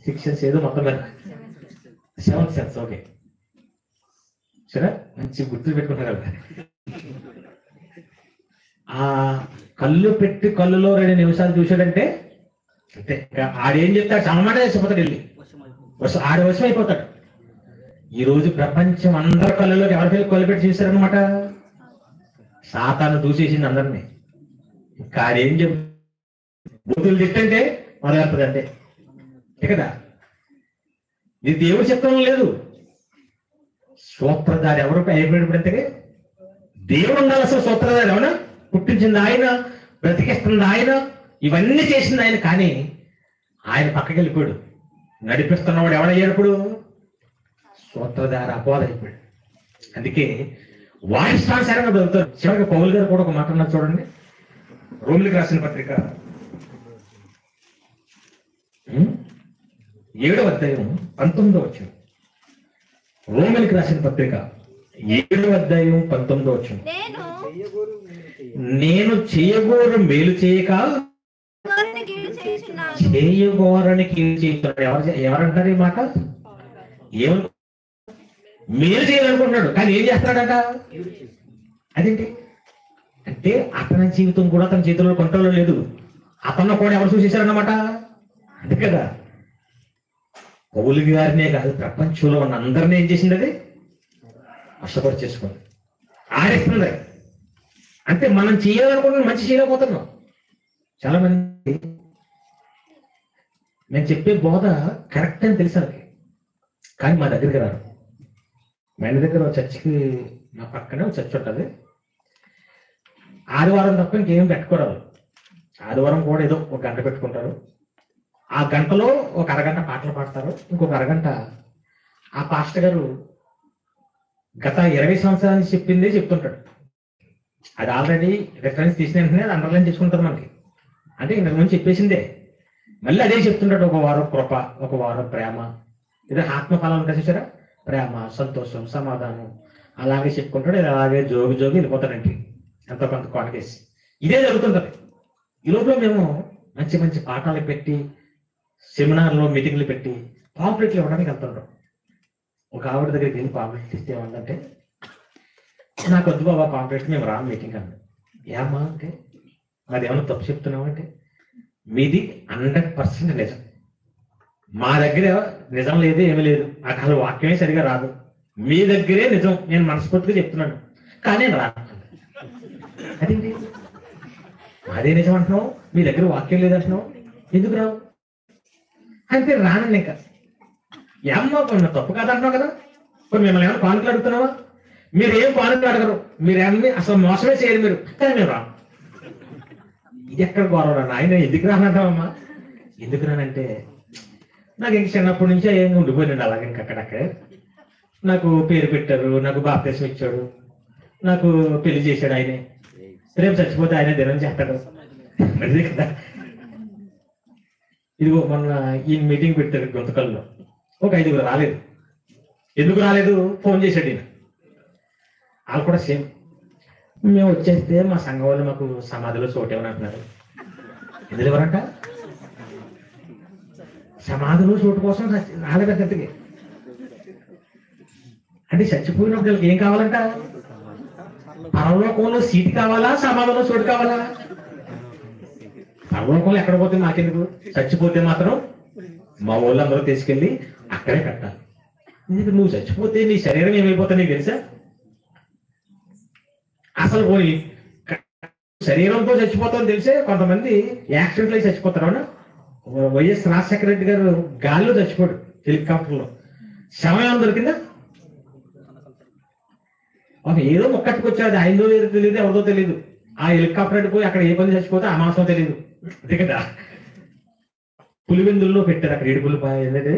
6th సెన్స్ ఏదో మొత్తం మీద 7th సెన్స్. ఓకే, సరే, మంచి గుర్తు పెట్టుకుంటారు కదా. ఆ కళ్ళు పెట్టి కళ్ళులో 2 నిమిషాలు చూశాడంటే అంతే. ఆడేం చెప్తాడు చమమాట చేసిపోతాడు వెళ్ళి, ఆడి వశం అయిపోతాడు. ఈ రోజు ప్రపంచం అందరి కళ్ళలోకి ఎవరికి కొలిపెట్టి చూశారనమాట. సాతాను దూసేసింది అందరినీ. ఇంకా ఆడేం చెప్ బూతులు తిట్టంటే మొదలెడుతుంది అంటే కదా. ఇది దేవుడు చిత్తం లేదు. సూత్రధారి ఎవరు అయిపోయినప్పుడంటే దేవుడు ఉండాలి. అసలు సూత్రధారి అవునా? పుట్టించింది ఆయన, బ్రతికిస్తుంది ఆయన, ఇవన్నీ చేసింది ఆయన. కానీ ఆయన పక్కకి వెళ్ళిపోయాడు. నడిపిస్తున్నవాడు ఎవడయ్యాడు? ఇప్పుడు సూత్రధారి అపోధ అయిపోయాడు. అందుకే వారి స్థానుసారంగా దొరుకుతారు. చివరికి పౌలు గారు కూడా ఒక మాట ఉన్నారు చూడండి. రోమిలికి రాసిన పత్రిక 7వ అధ్యాయం 19వ వచనం. రోమిలికి రాసిన పత్రిక 7వ అధ్యాయం 19వ వచనం. నేను చేయగోరు మేలు చేయక చేయగోరని కీడు చేస్తున్నాడు. ఎవరంటారు ఈ మాట? ఏమను మేలు చేయాలనుకుంటున్నాడు కానీ ఏం చేస్తున్నాడట? అదేంటి అంటే అతని జీవితం కూడా తన చేతిలో కంట్రోల్లో లేదు. అతను కూడా ఎవరు చూసేశారన్నమాట. అంతే కదా. పౌలు గారినే కాదు, ప్రపంచంలో ఉన్న అందరినీ ఏం చేసింది? అది వశపడి చేసుకోండి, ఆడేస్తుంది. అంటే మనం చేయాలనుకుంటున్నాం, మంచి చేయలేకపోతున్నాం. చాలా మంది నేను చెప్పే బోధ కరెక్ట్ అని తెలుసు కానీ మా దగ్గరికి రారు. మా ఇంటి దగ్గర చర్చికి నా పక్కనే ఒక చర్చ్ ఉంటుంది. ఆదివారం తప్ప ఇంకేం పెట్టుకోరాదు. ఆదివారం కూడా ఏదో ఒక గంట పెట్టుకుంటారు. ఆ గంటలో ఒక అరగంట పాటలు పాడతారు. ఇంకొక అరగంట ఆ పాస్టర్ గారు గత 20 సంవత్సరాల నుంచి చెప్పిందే చెప్తుంటాడు. అది ఆల్రెడీ రిఫరెన్స్ తీసిన వెంటనే అది అండర్లైన్ చేసుకుంటుంది మనకి. అంటే ఇంతకు ముందు చెప్పేసిందే మళ్ళీ అదే చెప్తుంటాడు. ఒక వారం కృప, ఒక వారం ప్రేమ, ఇదే ఆత్మఫలం ఉంటుంది చూసారా, ప్రేమ, సంతోషం, సమాధానం, అలాగే చెప్పుకుంటాడు. అలాగే జోగి జోగి వెళ్ళిపోతాడండి ఎంతో కొంత కోటకేసి. ఇదే జరుగుతుంటది. ఈ లోపల మేము మంచి మంచి పాఠాలు పెట్టి, సెమినార్లో మీటింగ్లు పెట్టి పాంప్లెట్లు ఇవ్వడానికి వెళ్తుంటాం. ఒక ఆవిడ దగ్గరికి వెళ్ళి పాంప్లెట్లు ఇస్తే ఏమందంటే, నాకు వద్దు బాబా పాంప్లెట్, మేము రాము మీటింగ్ అన్న. ఏమా అంటే, మాది ఏమన్నా తప్పు చెప్తున్నావు అంటే, మీది 100% నిజం, మా దగ్గర నిజం లేదు, ఏమీ లేదు, నాకు అసలు వాక్యమే సరిగా రాదు, మీ దగ్గరే నిజం, నేను మనస్ఫూర్తిగా చెప్తున్నాను కానీ నేను రాను. అదేంటి మాదే నిజం అంటున్నావు, మీ దగ్గర వాక్యం లేదంటున్నావు, ఎందుకు రావు అంటే రానండి. ఇంకా ఏమో తప్పు కాదంటున్నావు కదా, ఇప్పుడు మిమ్మల్ని ఏమైనా కానుకలు అడుగుతున్నావా? మీరు ఏం కానుకలు అడగరు, మీరేమీ అసలు మోసమే చేయరు మీరు, కానీ మేము రాము. ఇది ఎక్కడ గౌరవం ఆయన, ఎందుకు రానంటావమ్మా? ఎందుకు రానంటే నాకు ఇంక చిన్నప్పటి నుంచే ఏం ఉండిపోయినండి అలాగే. ఇంక అక్కడక్కడే నాకు పేరు పెట్టారు, నాకు బాప్తిసం ఇచ్చాడు, నాకు పెళ్లి చేశాడు ఆయనే, రేపు చచ్చిపోతే ఆయన దినం చేస్తాడు అదే కదా. ఇదిగో మొన్న ఈ మీటింగ్ పెట్టారు గుంతకల్లో, ఒక 5గురు రాలేదు. ఎందుకు రాలేదు? ఫోన్ చేశాడు ఈయన. వాళ్ళు కూడా సేమ్, మేము వచ్చేస్తే మా సంఘం వాళ్ళు మాకు సమాధిలో చోటు ఏమని అంటున్నారు. ఎందుకు ఎవరంట? సమాధిలో చోటు కోసం రాలేదంతకి. అంటే చచ్చిపోయినప్పుడు వీళ్ళకి ఏం కావాలంట? పరలోకంలో సీటు కావాలా, సమాధిలో చోటు కావాలా? పరలోకంలో ఎక్కడ పోతే మాకెందుకు, చచ్చిపోతే మాత్రం మా వాళ్ళందరూ తీసుకెళ్ళి అక్కడే కట్టాలి. ఎందుకు? నువ్వు చచ్చిపోతే నీ శరీరం ఏమైపోతా నీకు తెలుసా? అసలు పోయి శరీరంతో చచ్చిపోతామని తెలిసే కొంతమంది యాక్సిడెంట్లు అయి చచ్చిపోతారు. అవునా? వైఎస్ రాజశేఖర రెడ్డి గారు గాల్లో చచ్చిపోయాడు, హెలికాప్టర్లో. శవం ఏమైనా దొరికిందా? ఏదో మొక్కట్టుకొచ్చాడు, ఆయనదో ఏదో తెలియదు, ఎవరిదో తెలియదు. ఆ హెలికాప్టర్ పోయి అక్కడ ఏ పని చచ్చిపోతే ఆ మాసం తెలియదు. అంతే కదా. పులివెందుల్లో పెట్టారు అక్కడ ఏడుపులపాయ, ఏంటంటే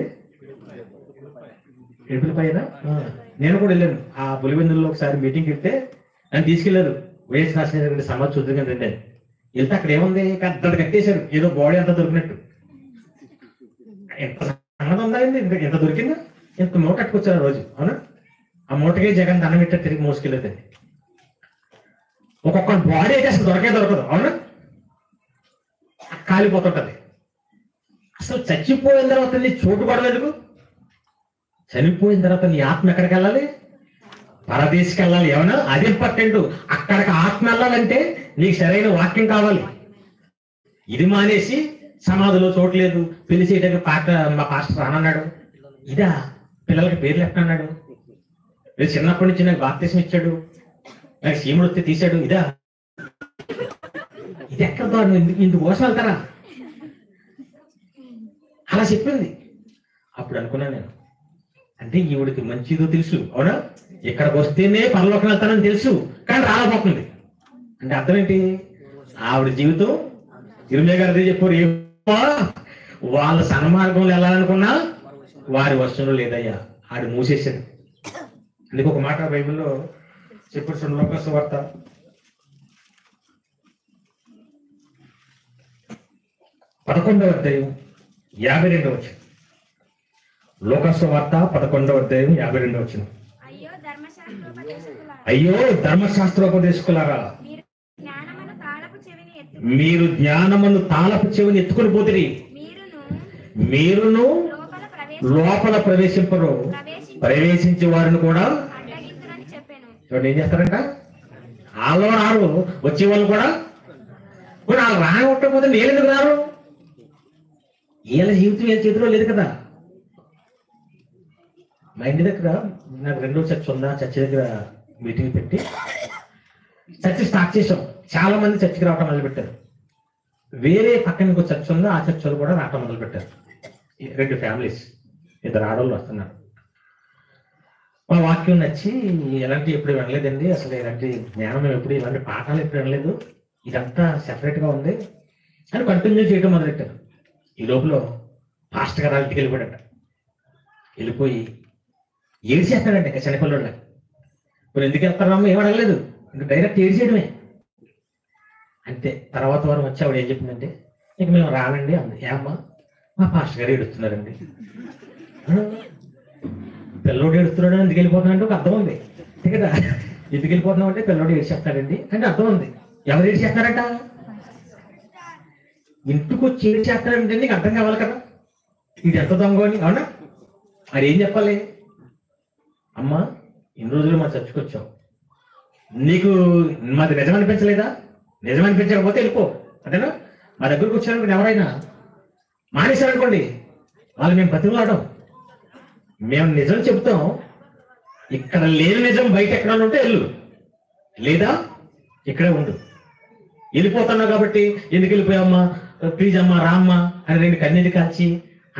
ఏడుపులపాయనా? నేను కూడా వెళ్ళాను ఆ పులివెందుల్లో. ఒకసారి మీటింగ్కి వెళ్తే నన్ను తీసుకెళ్లారు. వైఎస్ రాజశేఖర రెడ్డి సమాధి చూద్దాం రండి. వెళ్తే అక్కడ ఏముంది, పెద్దది కట్టేశారు, ఏదో బాడీ అంతా దొరికినట్టు. ఎంత సంగతి ఉందా, ఎంత దొరికిందా, ఎంత మూట కట్టుకొచ్చారు ఆ రోజు. అవునా? ఆ మూటకే జగన్ దండం పెట్టారు, తిరిగి మోసుకెళ్ళేది. ఒక్కొక్క బాడీ అయితే అసలు దొరకదు. అవునా? కాలిపోతుంటది. అసలు చచ్చిపోయిన తర్వాత నీ చోటు పడలేదు. చనిపోయిన తర్వాత నీ ఆత్మ ఎక్కడికి వెళ్ళాలి? పరదేశికి వెళ్ళాలి. ఏమన్నా? అది ఇంపార్టెంట్. అక్కడికి ఆత్మ వెళ్ళాలంటే నీకు సరైన వాక్యం కావాలి. ఇది మానేసి సమాధిలో చోట్లేదు, పెళ్లి చేయడానికి మా పాస్టర్ రానన్నాడు. ఇదా పిల్లలకి పేర్లు ఎట్టన్నాడు, చిన్నప్పటి నుంచి నాకు బాప్తిసం ఇచ్చాడు, నాకు సీముడు వస్తే తీశాడు. ఇదా ఇది ఎక్కడ దాడు, ఇందుకోసం వెళ్తారా అలా చెప్పింది. అప్పుడు అనుకున్నాను నేను, అంటే ఈవిడికి మంచిదో తెలుసు, అవునా, ఇక్కడికి వస్తేనే పరలోకం వెళ్తానని తెలుసు, కానీ రాలేకపోతుంది. అంటే అర్థం ఏంటి, ఆవిడ జీవితం ఇరుమే గారు చెప్పారు, వాళ్ళ సన్మార్గంలో వెళ్ళాలనుకున్నా వారి వర్షంలో లేదయ్యా, ఆడు మూసేశాడు. అందుకు ఒక మాట బైబిల్లో చెప్పారు, లోకాసు వార్త 11వ అధ్యాయం 52వ వచనం. లోకాసు వార్త 11వ అధ్యాయం 52వ వచనం. అయ్యో ధర్మశాస్త్రోపదేశకులారా, మీరు జ్ఞానమును తాళపు చెవిని ఎత్తుకుని పోతిరి, మీరును లోపల ప్రవేశింపరు, ప్రవేశించే వారిని కూడా చూడండి ఏం చేస్తారంట, వాళ్ళు రారు, వచ్చే వాళ్ళు కూడా వాళ్ళు రాని ఉండకపోతే నేను ఎందుకు రారు, వీళ్ళ జీవితం వీళ్ళ చేతిలో లేదు కదా. మా ఇంటి దగ్గర నాకు 2వ చర్చ్ ఉందా, చర్చ్ దగ్గర మీటింగ్ పెట్టి చర్చ్ స్టార్ట్ చేసాం. చాలా మంది చర్చికి రావటం మొదలు పెట్టారు. వేరే పక్కన ఇంకో చర్చ్ ఉందో ఆ చర్చ్ వాళ్ళు కూడా రావటం మొదలు పెట్టారు. 2 ఫ్యామిలీస్, 2 ఆడవాళ్ళు వస్తున్నారు. మా వాక్యం నచ్చి, ఎలాంటి ఎప్పుడు వినలేదండి, అసలు ఇలాంటి జ్ఞానం ఎప్పుడు, ఇలాంటి పాఠాలు ఎప్పుడు వినలేదు, ఇదంతా సెపరేట్ గా ఉంది అని కంటిన్యూ చేయడం మొదలెట్టారు. ఈ లోపల పాస్టర్ గారు ఇంటికి వెళ్ళిపోయాడు. వెళ్ళిపోయి ఏడ్చేస్తాడండి, ఇంకా చనిపోలేడు. ఇప్పుడు ఎందుకు వెళ్తారమ్మా ఏం అడగలేదు, ఇంకా డైరెక్ట్ ఏడ్చేయడమే అంతే. తర్వాత వారం వచ్చి ఆవిడ ఏం చెప్పిందంటే, ఇంక మేము రానండి అంది. ఏమ్మా, మా పాస్టర్ గారు ఏడుస్తున్నారండి. పిల్లోడు ఏడుస్తున్నాడు ఎందుకు వెళ్ళిపోతున్నాడు ఒక అర్థం ఉంది కదా, ఎందుకు వెళ్ళిపోతున్నాం అంటే పిల్లోడు ఏడ్చేస్తాడండి అంటే అర్థం ఉంది. ఎవరు ఏడ్చేస్తున్నారంట, ఇంటికి వచ్చి ఏడ్చేస్తాడంటే నీకు అర్థం కావాలి కదా, ఇది ఎంత దొంగ అని, అవునా. అది ఏం చెప్పాలి, అమ్మా ఇన్ని రోజులు మా చర్చకు వచ్చావు, నీకు మాది నిజం అనిపించలేదా, నిజం అనిపించకపోతే వెళ్ళిపో అంటేనా. మా దగ్గరకు వచ్చారనుకోండి, ఎవరైనా మానేశారనుకోండి, వాళ్ళు మేము బతిమలాడడం, మేము నిజం చెబుతాం. ఇక్కడ లేని నిజం బయట ఎక్కడ ఉంటే వెళ్ళు, లేదా ఇక్కడే ఉండు. వెళ్ళిపోతున్నావు కాబట్టి ఎందుకు వెళ్ళిపోయామ్మా, ప్లీజ్ అమ్మా రామ్మా అని 2 కన్నీళ్ళు కాల్చి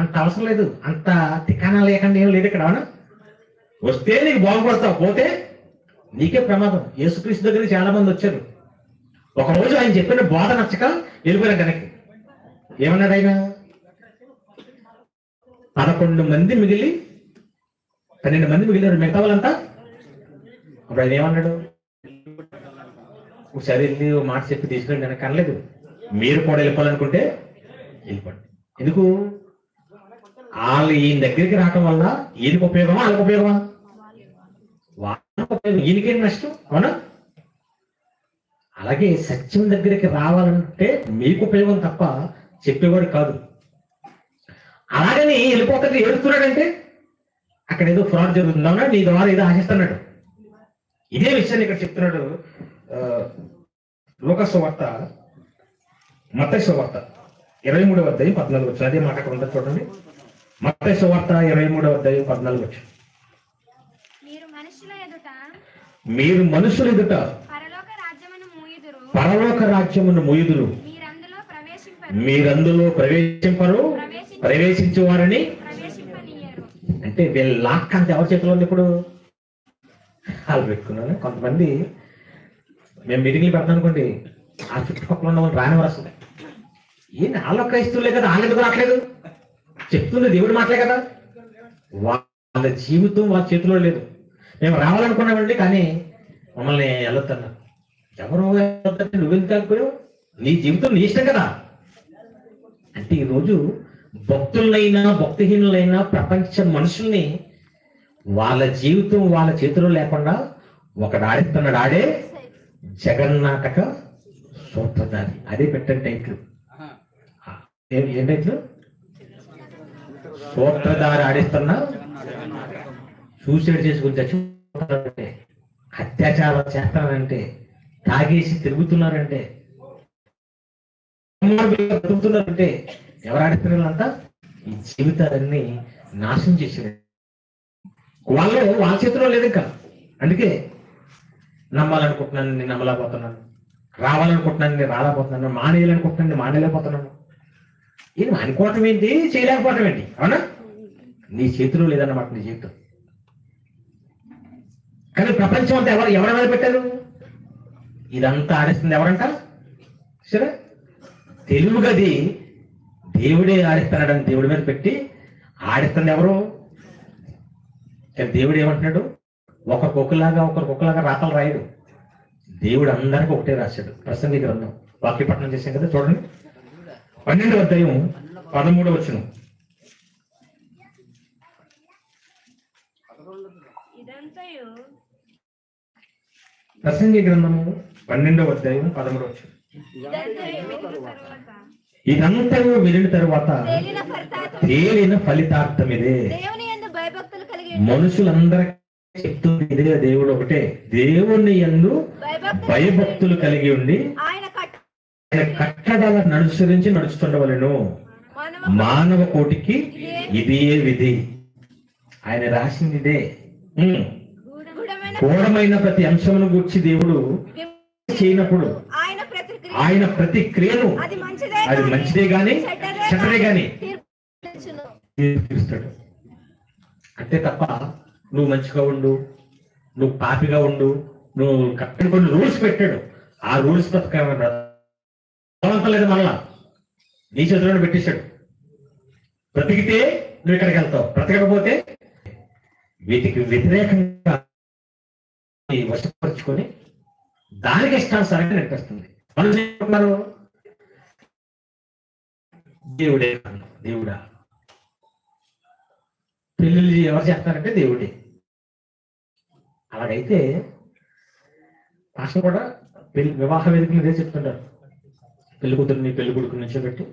అంత అవసరం లేదు, అంత తికానా లేకుండా ఏం లేదు ఇక్కడ, అవునా. వస్తే నీకు బాగుపడతావు, పోతే నీకే ప్రమాదం. యేసుక్రీస్తు దగ్గరికి చాలా మంది వచ్చారు. ఒకరోజు ఆయన చెప్పిన బోధ నచ్చక వెళ్ళిపోయారు కనుక. ఏమన్నాడు ఆయన, 11 మంది మిగిలి 12 మంది మిగిలినారు, మిగతా వాళ్ళంతా. అప్పుడు ఆయన ఏమన్నాడు, ఒకసారి వెళ్ళి ఓ మాట చెప్పి తీసుకురండి అని కనలేదు. మీరు కూడా వెళ్ళిపోవాలనుకుంటే వెళ్ళిపోండి. ఎందుకు, వాళ్ళు ఈయన దగ్గరికి రావటం వల్ల ఈయనకు ఉపయోగమా వాళ్ళకి ఉపయోగమా, వాళ్ళకి ఉపయోగం, ఈయనకేం నష్టం, అవునా. అలాగే సత్యం దగ్గరికి రావాలంటే మీకు ఉపయోగం తప్ప చెప్పేవాడు కాదు. అలాగని వెళ్ళిపోతాడు ఏడుస్తున్నాడంటే అక్కడ ఏదో ఫ్రాడ్ జరుగుతుందా, నీ ద్వారా ఏదో ఆశిస్తున్నాడు. ఇదే విషయాన్ని ఇక్కడ చెప్తున్నాడు. లోకాసు వార్త, మత్తయి సువార్త 23వ అధ్యాయం 14 వచ్చి అదే మాట అక్కడ ఉంటుంది చూడండి. మత్తయి సువార్త 23వ అధ్యాయం 14 వచ్చి, మీరు మనుషుల ఎదుట పరలోక రాజ్యమును మూయుదురు, మీరందులో ప్రవేశింపరు, ప్రవేశించే వారిని. అంటే వీళ్ళ లాక్ అంత ఎవరి చేతిలో ఉంది ఇప్పుడు, వాళ్ళు పెట్టుకున్నాను. కొంతమంది మేము మీటింగ్లు పెడతాం అనుకోండి, ఆ చుట్టుపక్కల ఉన్న వాళ్ళు రాని వస్తుంది. ఏంటి వాళ్ళ క్రైస్తువులే కదా, వాళ్ళు ఎందుకు రావట్లేదు, చెప్తుంది దేవుడి మాటలే కదా. వాళ్ళ జీవితం వాళ్ళ చేతిలో లేదు. మేము రావాలనుకున్నామండి కానీ మమ్మల్ని వెళ్ళొద్దన్నారు. ఎవరు వెళ్ళొద్దంటే నువ్వెందుకు అనుకోలేవు, నీ జీవితం నీ ఇష్టం కదా. అంటే ఈరోజు భక్తులైనా భక్తిహీనులైనా ప్రపంచ మనుషుల్ని వాళ్ళ జీవితం వాళ్ళ చేతిలో లేకుండా ఒకడు ఆడిస్తున్నాడు. ఆడే జగన్నాటక సూత్రధారి. అదే పెట్టండి టైట్లు. ఏం టైట్లు, సూత్రధారి ఆడిస్తున్నా, సూసైడ్ చేసుకుని చచ్చిపోతున్నారంటే, అత్యాచారం చేస్తానంటే, తాగేసి తిరుగుతున్నారంటే, బతుకుతున్నారంటే, ఎవరు ఆడిస్తున్నారు అంతా? ఈ జీవితాలన్నీ నాశనం చేసేది వాళ్ళ చేతిలో లేదు ఇంకా. అందుకే నమ్మాలనుకుంటున్నాను, నేను నమ్మలేకపోతున్నాను, రావాలనుకుంటున్నాను, నేను రాలేకపోతున్నాను, మానేయాలనుకుంటున్నాను, నేను మానేయలేకపోతున్నాను. ఇది అనుకోవటం ఏంటి, చేయలేకపోవటం ఏంటి? అవునా? నీ చేతిలో లేదన్నమాట నీ జీవితం. కానీ ప్రపంచం అంతా ఎవరి మీద పెట్టారు? ఇదంతా ఆడిస్తుంది ఎవరంట? సరే, తెలుగుగది దేవుడే ఆడిస్తున్నాడని దేవుడి మీద పెట్టి ఆడిస్తుంది ఎవరు? దేవుడు ఏమంటున్నాడు? ఒకరికొకలాగా రాతలు రాయడు. దేవుడు అందరికీ ఒకటే రాశాడు. ప్రసంగి గ్రంథం వాక్య పఠనం చేశాం కదా, చూడండి. 12వ అధ్యాయం 13వ వచనం. ప్రసంగి గ్రంథము 12వ అధ్యాయం 13వ వచనం. ఇదంతా వినిన తరువాత తేలిన ఫలితార్థం ఇదే. మనుషులందరికీ చెప్తుంది ఇదే, దేవుడు ఒకటే. దేవుని యందు భయభక్తులు కలిగి ఉండి ఆయన కట్టడాలను అనుసరించి నడుస్తుండవలెను. మానవ కోటికి ఇదే విధి. ఆయన రాసింది ఇదే. గూఢమైన ప్రతి అంశమును గూర్చి దేవుడు చేయనప్పుడు ఆయన ప్రతిక్రియను అది మంచిదే గాని చెడ్డదే గాని తీరుస్తాడు. అంతే తప్ప నువ్వు మంచిగా ఉండు, నువ్వు పాపిగా ఉండు, నువ్వు కొన్ని రూల్స్ పెట్టాడు. ఆ రూల్స్ ప్రకారం లేదు, మళ్ళా నీ చేతిలో పెట్టేశాడు. బ్రతికితే నువ్వు ఇక్కడికి వెళ్తావు, బ్రతకకపోతే వీటికి వ్యతిరేకంగా వశపరుచుకొని దానికి ఇష్టానుసారంగా నడిపిస్తుంది. మనం చెప్తున్నారు దేవుడా. పెళ్ళిళ్ళు ఎవరు చేస్తారంటే దేవుడే. అలాగైతే పాస్టర్ కూడా వివాహ వేదిక మీదే చెప్తుంటారు. పెళ్లి కూతురుని పెళ్లి కొడుకు నుంచోబెట్టి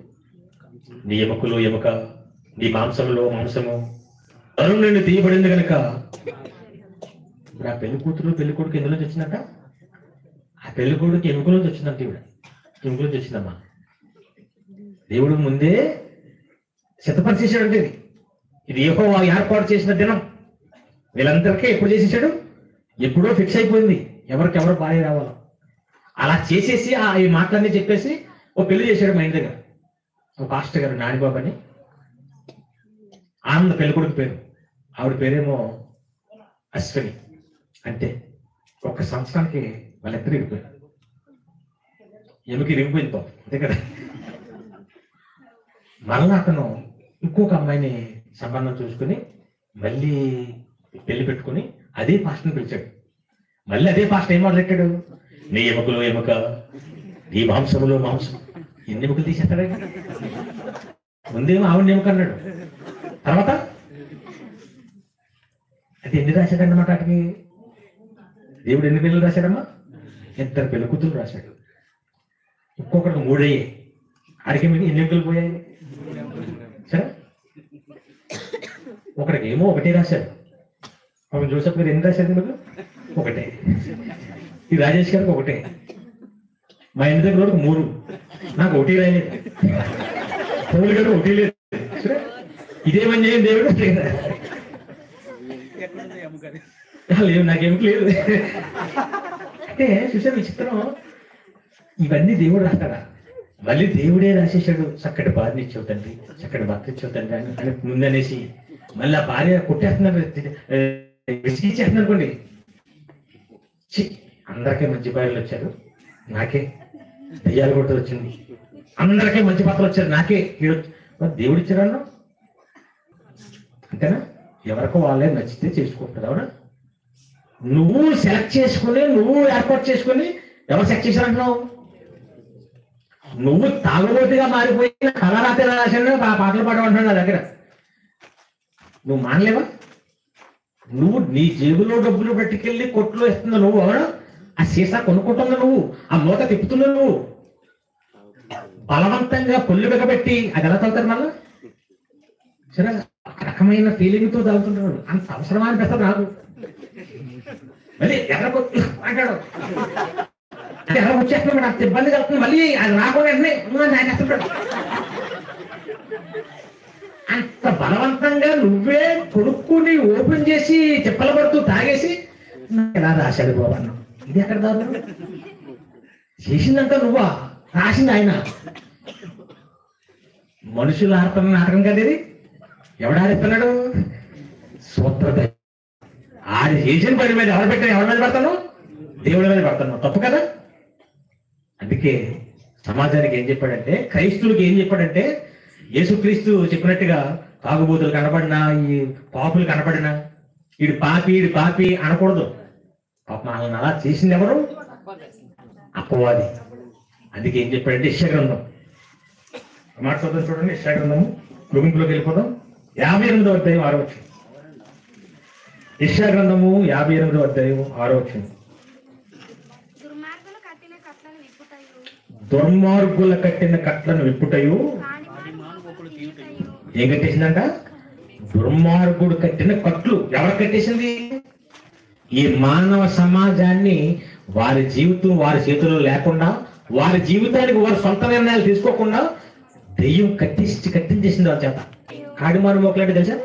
నీ ఎముకలు ఎముక, నీ మాంసంలో మాంసము అరుణ్ నుండి తీయబడింది కనుక. ఇప్పుడు ఆ పెళ్లి కూతురు పెళ్లి కొడుకు ఎందులోంచి వచ్చిందంట? ఆ పెళ్లి కొడుకు ఎముకలోంచి వచ్చిందంట. ఇవిడ ఎముకలోంచి వచ్చిందమ్మా. దేవుడు ముందే సిద్ధపరిచేసాడంటే ఇది యెహోవా ఏర్పాటు చేసిన దినం. వీళ్ళందరికీ ఎప్పుడు చేసేసాడు? ఎప్పుడో ఫిక్స్ అయిపోయింది ఎవరికెవరు భార్య రావాలో. అలా చేసేసి ఈ మాటలన్నీ చెప్పేసి ఓ పెళ్లి చేశాడు మా ఇంటి దగ్గర. ఒక పాస్టర్ గారు నానిబాబు అని, ఆనంద పెళ్లి కొడుకు పేరు. ఆవిడ పేరేమో అశ్విని. అంటే ఒక్క సంవత్సరానికి వాళ్ళిద్దరు ఇరిగిపోయారు. ఎముక ఇరిగిపోయింది అంతే కదా. మళ్ళా అతను ఇంకొక అమ్మాయిని సంబంధం చూసుకుని మళ్ళీ పెళ్లి పెట్టుకుని అదే పాస్టర్ని పిలిచాడు. మళ్ళీ అదే పాస్టర్ ఏం మొదలెట్టాడు? నీ ఎముకలో ఎముక, నీ మాంసములో మాంసం. ఎన్ని ఎముకలు తీసేస్తాడు? ముందేమో ఆవిడ ఎముక అన్నాడు, తర్వాత అది ఎన్ని రాశాడన్నమాట. వాటికి దేవుడు ఎన్ని పెళ్ళిళ్ళు రాశాడమ్మా? 2 పెళ్లి కూతురు రాశాడు. ఇంకొకరికి 3 అయ్యాయి. ఆడికి మీకు ఎన్ని ఎముకలు పోయాయి? సరే, ఒకడికి ఏమో 1 రాశాడు. ఒక జోసెఫ్ గారు ఎన్ని రాశారు మీకు? 1. ఈ రాజేష్ గారికి 1. మా ఇంటి దగ్గర 3. నాకు 1 రాయలేదు. పౌలు గారు 1 లేదు. ఇదేమని చేయండి దేవుడు లేవు, నాకేమిటి లేదు అంటే చూసా విచిత్రం. ఇవన్నీ దేవుడు రాస్తాడా? మళ్ళీ దేవుడే రాసేసాడు. చక్కటి భార్య ఇచ్చావు తండ్రి, చక్కటి భర్త ఇచ్చావు తండ్రి అని ముందనేసి మళ్ళీ ఆ భార్య కొట్టేస్తున్నారు, విసిగిచ్చేస్తున్నారు అనుకోండి. అందరికీ మంచి భార్యలు వచ్చారు, నాకే దయ్యాలు కొట్టు వచ్చింది. అందరికీ మంచి భర్తలు వచ్చారు, నాకే దేవుడు ఇచ్చాడు అంతేనా? ఎవరికో వాళ్ళే నచ్చితే చేసుకుంటారు. అవునా? నువ్వు సెలెక్ట్ చేసుకుని, నువ్వు ఏర్పాటు చేసుకుని ఎవరు సెలెక్ట్ చేశారంటున్నావు? నువ్వు తాగుబోతుగా మారిపోయి కలరాత్రి రాశాడు ఆ పాటలు పాడమంటున్నాడు నా దగ్గర. నువ్వు మానలేవా? నువ్వు నీ జేబులో డబ్బులు పట్టుకెళ్ళి కొట్లో ఇస్తున్నావు నువ్వు. అవునా? ఆ సీసా కొనుక్కుంటున్నా నువ్వు, ఆ మూత తిప్పుతున్నావు నువ్వు. బలవంతంగా పొల్లు బిగబెట్టి అది ఎలా తాగుతారు మళ్ళా? సరే, ఒక రకమైన ఫీలింగ్ తో తాగుతుంటాడు. అంత అవసరమా అనిపిస్తుంది నాకు. మళ్ళీ ఎర్రకొచ్చు అంటాడు, ఎర్ర వచ్చేస్తున్నాడు, అంత ఇబ్బంది కలుగుతుంది. మళ్ళీ అది రాకుండా వెంటనే నాకేస్తుంటాడు. అంత బలవంతంగా నువ్వే కొనుక్కుని ఓపెన్ చేసి చెప్పల పడుతూ తాగేసి ఎలా రాశాడు బాబు అన్నావు. ఇది ఎక్కడ దారుణం? చేసిందంతా నువ్వా, రాసింది ఆయన. మనుషులు ఆడుతున్న నాటకం కదా ఇది. ఎవడాడిస్తున్నాడు? సూత్రత. ఆడి చేసిన పని మీద ఎవరు పెట్టిన ఎవరి మీద పడతాను? దేవుడి మీద పడతాను. తప్పు కదా. అందుకే సమాజానికి ఏం చెప్పాడంటే, క్రైస్తువులకు ఏం చెప్పాడంటే, యేసుక్రీస్తు చెప్పినట్టుగా తాగుబోతులు కనబడినా, ఈ పాపులు కనబడినా ఈడు పాపి అనకూడదు. పాప మనల్ని అలా చేసింది ఎవరు? అపవాది. అందుకే ఏం చెప్పాడంటే, యెషయా గ్రంథం మాట చదువు చూడండి. యెషయా గ్రంథము ముగింపులోకి వెళ్ళిపోదాం. 58వ అధ్యాయం 6వ వచనం. యెషయా గ్రంథము 58వ అధ్యాయం 6వ వచనం. దుర్మార్గుల కట్టిన కట్లను విప్పుటయు. ఏం కట్టేసిందంట? దుర్మార్గుడు కట్టిన కట్లు. ఎవరు కట్టేసింది? ఈ మానవ సమాజాన్ని వారి జీవితం వారి చేతుల్లో లేకుండా, వారి జీవితానికి వారి సొంత నిర్ణయాలు తీసుకోకుండా దెయ్యం కట్టించేసింది వాళ్ళ చేత. కాడిమాను మోకలంటే తెలుసా?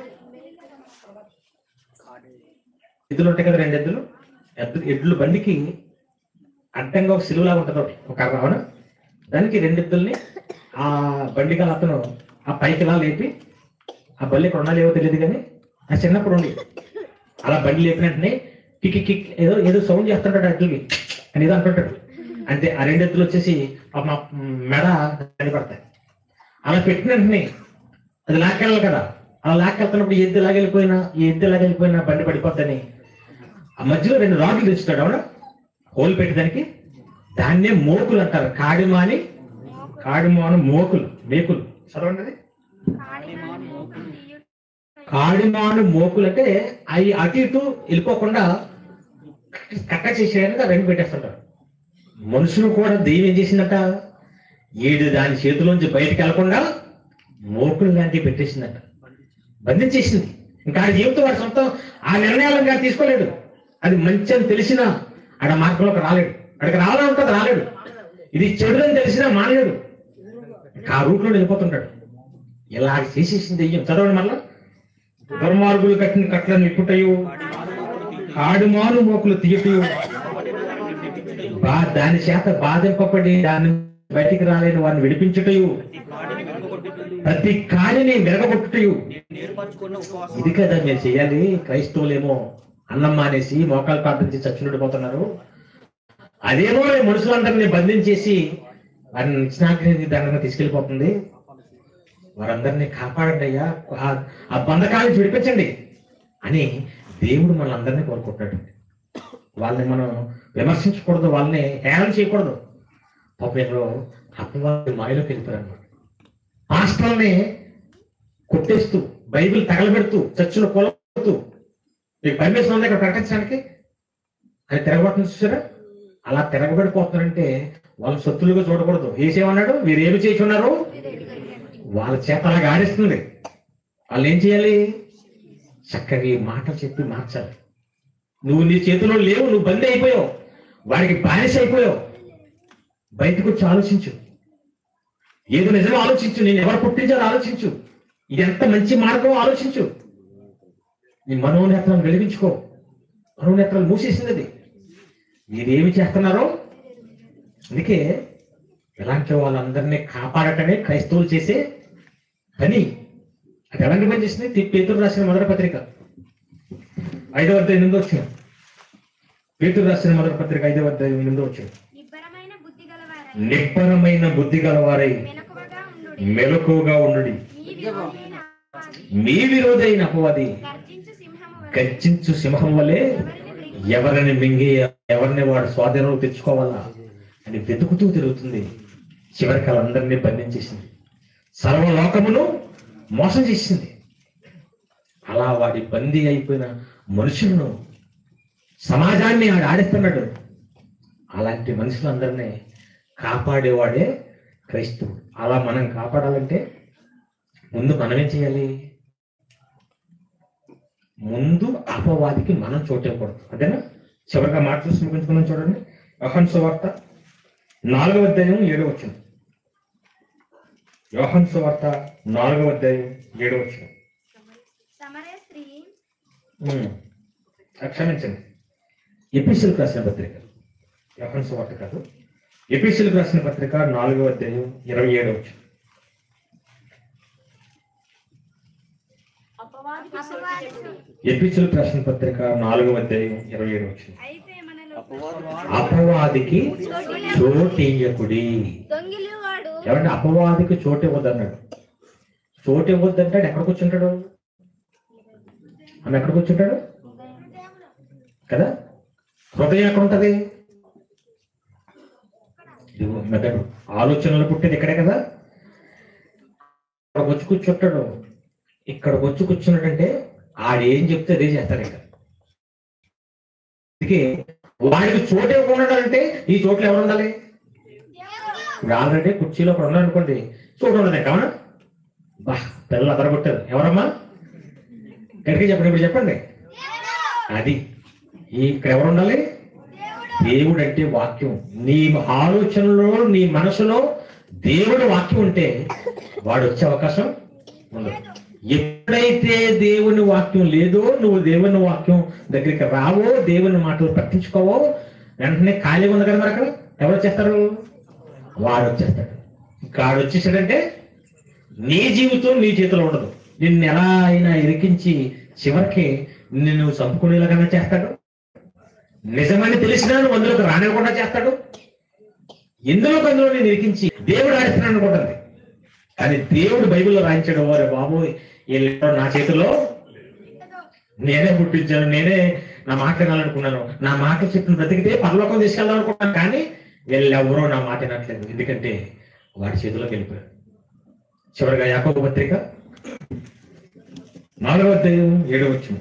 ఎద్దులు ఉంటాయి కదా, 2 ఎద్దులు. ఎడ్లు బండికి అడ్డంగా ఒక సిలువలాగా ఉంటుంది ఒక అవునా, దానికి 2 ఎద్దుల్ని ఆ బండి కాల అతను ఆ పైకి ఇలా లేపి, ఆ బల్లి ఇక్కడ ఉండాలి ఏవో తెలియదు కానీ ఆ చిన్నప్పుడు ఉండి అలా బండి లేపినట్టునే కిక్ కిక్ ఏదో సౌండ్ చేస్తుంటాడు అడ్డుకి అని ఏదో అంటుంటాడు. అంటే ఆ 2 ఎద్దులు వచ్చేసి మెడ పడతాయి. అలా పెట్టిన వెంటనే అది లాక్కెళ్ళాలి కదా. అలా లాక్కెళ్తున్నప్పుడు ఈ ఎద్దు లాగెళ్ళిపోయినా బండి పడిపోద్దని ఆ మధ్యలో 2 రాడ్లు తెచ్చుతాడు. అవునా, హోల్ పెట్టేదానికి. దాన్నే మోకులు అంటారు. కాడిమాను మోకులు, మేకులు చదవండి. కాడిమాను మోకులు అంటే అవి అటు ఇటు వెళ్ళిపోకుండా కట్ట చేసేయడానికి ఆ 2 పెట్టేస్తుంటారు. మనుషులు కూడా దెయ్యం ఏం చేసిందట? ఏడు దాని చేతిలోంచి బయటకు వెళ్లకుండా మోకులు లాంటివి పెట్టేసిందట, బంధించేసింది. ఇంకా ఆ జీవితం వాడి సొంతం ఆ నిర్ణయాలను కానీ తీసుకోలేడు. అది మంచి అని తెలిసినా ఆడ మార్గంలోకి రాలేడు. అక్కడికి రావాలని ఉంటుంది, రాలేడు. ఇది చెడుదని తెలిసినా మానలేడు. ఆ రూట్లో వెళ్ళిపోతుంటాడు. ఇలా చేసేసింది దెయ్యం. చదవండి మళ్ళా. దుర్మార్గులు కట్టిన కట్లను విప్పుటయు, కాడిమాను మోకులు తీయటయు, దాని చేత బాధింపబడి దాన్ని బయటికి రాలేని వారిని విడిపించుటయు, ప్రతి కాడిని విరగొట్టుటయు. ఇది కదా మీరు చేయాలి. క్రైస్తవులేమో అన్నం మానేసి మోకాలు ప్రార్థించి చచ్చినడిపోతున్నారు. అదేమో మనుషులందరినీ బంధించేసి వారిని నిత్యనాగ్ని దండంగా తీసుకెళ్ళిపోతుంది. వారందరినీ కాపాడండి అయ్యా, ఆ బంధకాలను విడిపించండి అని దేవుడు మనందరినీ కోరుకుంటాడు. వాళ్ళని మనం విమర్శించకూడదు, వాళ్ళని హేళన చేయకూడదు. పాపంలో అపవాది మాయలోకి వెళ్ళిపోయారు అన్నమాట. పాస్టర్ని కొట్టేస్తూ, బైబిల్ తగలబెడుతూ, చర్చలు కొలబడుతూ, మీకు పర్మిషన్ ఉంది ఇక్కడ ప్రకటించడానికి అని తిరగబడుతుంది చూసారా? అలా తిరగబడిపోతున్నారంటే వాళ్ళ శత్రులుగా చూడకూడదు. ఏసేమన్నాడు? మీరు ఏమి చేసి ఉన్నారు? వాళ్ళ చేత అలాగా ఆడిస్తుంది. వాళ్ళు ఏం చేయాలి? చక్కగా మాటలు చెప్పి మార్చాలి. నువ్వు నీ చేతిలో లేవు, నువ్వు బందీ అయిపోయావు, వాడికి బానిస అయిపోయావు. బయటకు వచ్చి ఆలోచించు, ఏదో నిజమో ఆలోచించు, నేను ఎవరు పుట్టించాలో ఆలోచించు, ఇది ఎంత మంచి మార్గం ఆలోచించు. నీ మనోనేత్రాలను వెలిగించుకో. మనోనేత్రాలు మూసేసింది అది. మీరేమి చేస్తున్నారో. అందుకే ఎలాంటి వాళ్ళందరినీ కాపాడటమే క్రైస్తవులు చేసే పని. అది ఎలాంటి పని చేసింది? పేతురు రాసిన మొదటి పత్రిక 5వ అధ్యాయం 8వ వచనం. పేతురు రాసిన మొదటి పత్రిక 5వ అధ్యాయం 8వ వచనం. నిబ్బరమైన బుద్ధి గలవారై మెలకువగా ఉండుడి. మీ విరోధైన అపవాది గర్జించు సింహం వలె ఎవరిని మింగి ఎవరిని వాడు స్వాధీనంలో తెచ్చుకోవాలా అని వెతుకుతూ తిరుగుతుంది. చివరికి వాళ్ళందరినీ బంధించేసింది, సర్వలోకమును మోసం చేసింది. అలా వాడి బందీ అయిపోయిన మనుషులను, సమాజాన్ని ఆడు ఆడిస్తున్నాడు. అలాంటి మనుషులందరినీ కాపాడేవాడే క్రైస్తవుడు. అలా మనం కాపాడాలంటే ముందు మనమేం చేయాలి? ముందు అపవాదికి మనం చోటివ్వకూడదు. అదేనా? చివరిగా మాట చూసి ముగించుకున్నాం చూడండి. యోహాను సువార్త 4వ అధ్యాయం 7వ వచనం. యోహాను సువార్త 4వ అధ్యాయం 7వ వచనం. క్షమించండి, ఎపిసీలకు రాసిన పత్రిక, యోహాను సువార్త కాదు, ఎపిసీలకు రాసిన పత్రిక 4వ అధ్యాయం 27వ వచనం. ఎపిసీలకు రాసిన పత్రిక 4వ అధ్యాయం 27వ వచనం. అపవాదికి చోటియ్యకుడి. ఏమంటే అపవాదికి చోటు ఇవ్వద్దు అన్నాడు. చోటు ఇవ్వద్దు అంటే ఎక్కడ కూర్చుంటాడు? ఆమె ఎక్కడ కూర్చుంటాడు కదా? హృదయం ఎక్కడ ఉంటది? మెదడు, ఆలోచనలు పుట్టేది ఇక్కడే కదా. ఇక్కడ వచ్చి కూర్చుంటాడు. ఇక్కడికి వచ్చి కూర్చున్నాడంటే ఆడేం చెప్తే అదే చేస్తాడు. ఇక్కడ అందుకే వాడికి చోటు ఇవ్వకుండా అంటే ఈ చోట్లు ఎవరు ఉండాలి? ఆల్రెడీ కుర్చీలో ఒకడు ఉన్నాడు అనుకోండి, చోటు ఉండదు. కావునా బా పిల్లలు అదరగొట్టారు. ఎవరమ్మా? గట్టిగా చెప్పండి, ఇప్పుడు చెప్పండి. అది ఇక్కడ ఎవరు ఉండాలి? దేవుడు అంటే వాక్యం. నీ ఆలోచనలో, నీ మనసులో దేవుడు వాక్యం ఉంటే వాడు వచ్చే అవకాశం ఉండదు. ఎప్పుడైతే దేవుని వాక్యం లేదో, నువ్వు దేవుని వాక్యం దగ్గరికి రావో, దేవుని మాటలు పట్టించుకోవో, వెంటనే ఖాళీగా ఉంది కదా. మరి అక్కడ ఎవరు వచ్చేస్తారు? వాడు వచ్చేస్తాడు. వాడు వచ్చేసాడంటే నీ జీవితం నీ చేతిలో ఉండదు. నిన్ను ఎలా అయినా ఇరికించి చివరికి నిన్ను చంపుకునేలాగానే చేస్తాడు. నిజమని తెలిసినా నువ్వు అందులోకి రానివ్వకుండా చేస్తాడు. అందులో నేను ఇరికించి దేవుడు ఆడిస్తున్నాడు అనుకుంటుంది. కానీ దేవుడు బైబిల్లో రాయించాడు, వారే బాబు వీళ్ళు నా చేతిలో, నేనే పుట్టించాను, నేనే నా మాట వినాలనుకున్నాను, నా మాట చెప్పిన బ్రతికితే పరలోకం తీసుకెళ్దాం అనుకున్నాను, కానీ వీళ్ళెవరో నా మాట వినట్లేదు, ఎందుకంటే వాడి చేతిలోకి వెళ్ళిపోయారు. చివరిగా యాకోబు పత్రిక 4వ అధ్యాయం 7వ వచనం.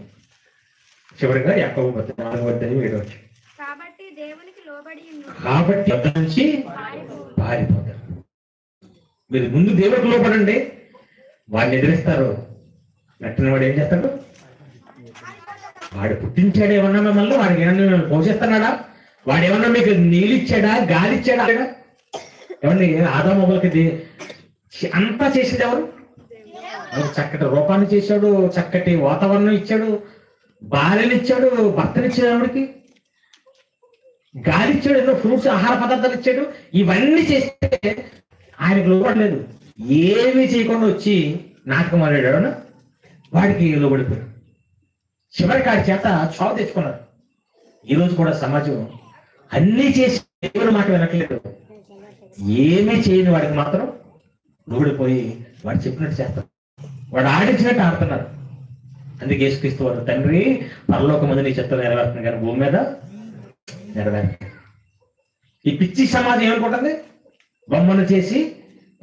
చివరిగా యాకోబు పత్రిక 4వ అధ్యాయం 7వ వచనం. కాబట్టి యుద్ధం నుంచి పారిపోతారు. మీరు ముందు దేవుడికి లోపడండి, వాడిని ఎదిరిస్తారు. నట్టిన వాడు ఏం చేస్తాడు? వాడు పుట్టించాడు ఏమన్నా మిమ్మల్ని? వాడికి ఏమన్నా పోషిస్తున్నాడా? వాడు ఏమన్నా మీకు నీళ్ళిచ్చాడా, గాలి ఇచ్చాడా? ఏమన్నా ఆదామొగలకి అంతా చేసేది ఎవరు? చక్కటి రూపాన్ని చేశాడు, చక్కటి వాతావరణం ఇచ్చాడు, భార్యను ఇచ్చాడు, భర్తనిచ్చాడు, ఎవరికి గాలి ఇచ్చాడు, ఎన్నో ఫ్రూట్స్ ఆహార పదార్థాలు ఇచ్చాడు. ఇవన్నీ చేస్తే ఆయనకు లోపడలేదు. ఏమీ చేయకుండా వచ్చి నాటకం ఆడాడు, వాడికి లోబడిపోయాడు. చివరికి ఆడి చేత చావు తెచ్చుకున్నారు. ఈరోజు కూడా సమాజం అన్నీ చేసి దేవుని మాట వినట్లేదు. ఏమీ చేయని వాడికి మాత్రం లోబడిపోయి వాడు చెప్పినట్టు చేస్తారు, వాడు ఆడించినట్టు ఆడుతున్నారు. అందుకే యేసుక్రీస్తు వారు, తండ్రి పరలోకమందు నీ చిత్తం నెరవేరుతుంది కానీ భూమి మీద నెరవేరుతుంది. ఈ పిచ్చి సమాజం ఏమనుకుంటుంది? బొమ్మను చేసి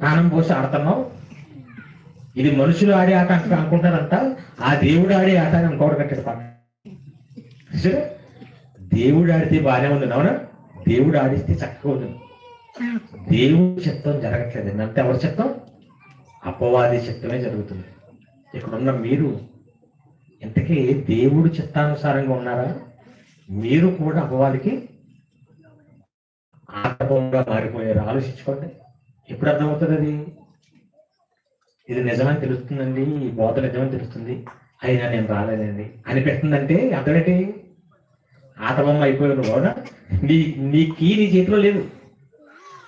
ప్రాణం పోసి ఆడుతున్నావు, ఇది మనుషులు ఆడే ఆట అనుకుంటారంట, ఆ దేవుడు ఆడే ఆట అని ఇంకోటి కట్టాడు పాట. దేవుడు ఆడితే బాగానే ఉంది, అవునా? దేవుడు ఆడిస్తే చక్కగా ఉంటుంది. దేవుడి చిత్తం జరగట్లేదు అంటే ఎవరి చిత్తం? అపవాది చిత్తమే జరుగుతుంది. ఇక్కడున్న మీరు ఇంతకీ దేవుడి చిత్తానుసారంగా ఉన్నారా? మీరు కూడా అపవాదికి ఆటంకంగా మారిపోయారు. ఆలోచించుకోండి. ఎప్పుడు అర్థమవుతుంది అది? ఇది నిజమని తెలుస్తుందండి, ఈ బోధ నిజమని తెలుస్తుంది, అయినా నేను రాలేదండి అనిపిస్తుందంటే అర్థమేంటి? ఆటబొమ్మ అయిపోయాను. అవునా? నీ కీ నీ చేతిలో లేదు.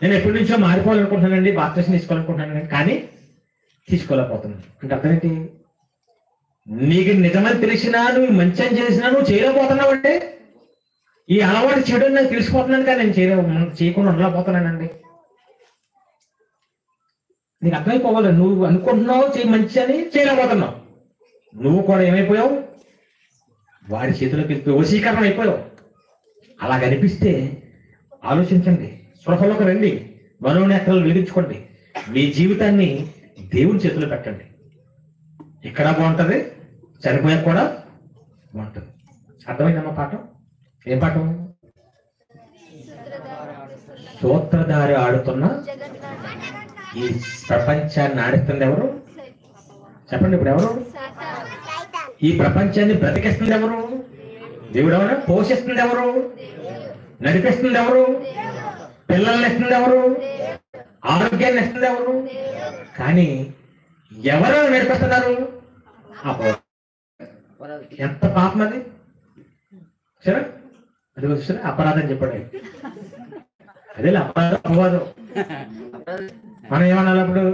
నేను ఎప్పటి నుంచో మారిపోవాలనుకుంటున్నానండి, బాప్టిజం తీసుకోవాలనుకుంటున్నాను, కానీ తీసుకోలేకపోతున్నాను అంటే అర్థమేంటి? నీకు నిజమని తెలిసినా, నువ్వు మంచి అని చేసినా నువ్వు చేయలేకపోతున్నావు అంటే ఈ అలవాటు చెడు నాకు తెలిసిపోతున్నాను, కానీ నేను చేయకుండా ఉండలేకపోతున్నానండి. నీకు అర్థమైపోవాలి. నువ్వు అనుకుంటున్నావు మంచి అని, చేయలేకపోతున్నావు. నువ్వు కూడా ఏమైపోయావు? వాడి చేతిలోకి వెళ్ళిపోయి వశీకరణ అయిపోయావు. అలా కనిపిస్తే ఆలోచించండి, స్పృహలోకి రండి, మనోనేత్రాలు వెలిగించుకోండి, మీ జీవితాన్ని దేవుని చేతిలో పెట్టండి. ఇక్కడ బాగుంటుంది, చనిపోయాక కూడా బాగుంటుంది. అర్థమైందమ్మా పాఠం? ఏం పాఠం? సూత్రధారి ఆడుతున్న ఈ ప్రపంచాన్ని ఆడిస్తుంది ఎవరు? చెప్పండి. ఇప్పుడు ఎవరు ఈ ప్రపంచాన్ని బ్రతికిస్తుంది? ఎవరు? దేవుడు. ఎవరు పోషిస్తుంది? ఎవరు నడిపిస్తుంది? ఎవరు పిల్లల్ని ఇస్తుంది? ఎవరు ఆరోగ్యాన్ని ఇస్తుంది ఎవరు? కానీ ఎవరు నేర్పిస్తున్నారు? ఎంత పాపం అది! సరే, అది వచ్చి అపరాధం చెప్పాడు. అదే అపరాధం, అపవాదం. మనం ఏమన్నా అప్పుడు,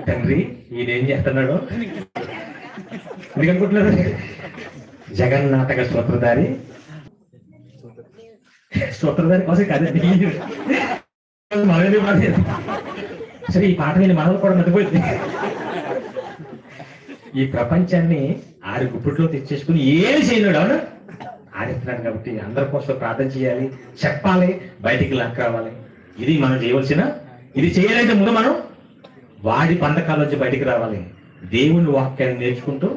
తండ్రి ఈయనేం చేస్తున్నాడు ఎందుకు అనుకుంటున్నారు? జగన్నాటక సూత్రధారి కోసం కదండి. సరే, ఈ పాట విని మనలు కూడా మర్చిపోయింది. ఈ ప్రపంచాన్ని ఆరి గుప్పిట్లో తెచ్చేసుకుని ఏమి చేయలేడు, అవును ఆడిస్తున్నాడు. కాబట్టి అందరి కోసం ప్రార్థన చేయాలి, చెప్పాలి, బయటికి లాక్ రావాలి. ఇది మనం చేయవలసిన. ఇది చేయాలంటే ముందు మనం వాడి బంధకాల నుంచి బయటికి రావాలి. దేవుని వాక్యాన్ని నేర్చుకుంటూ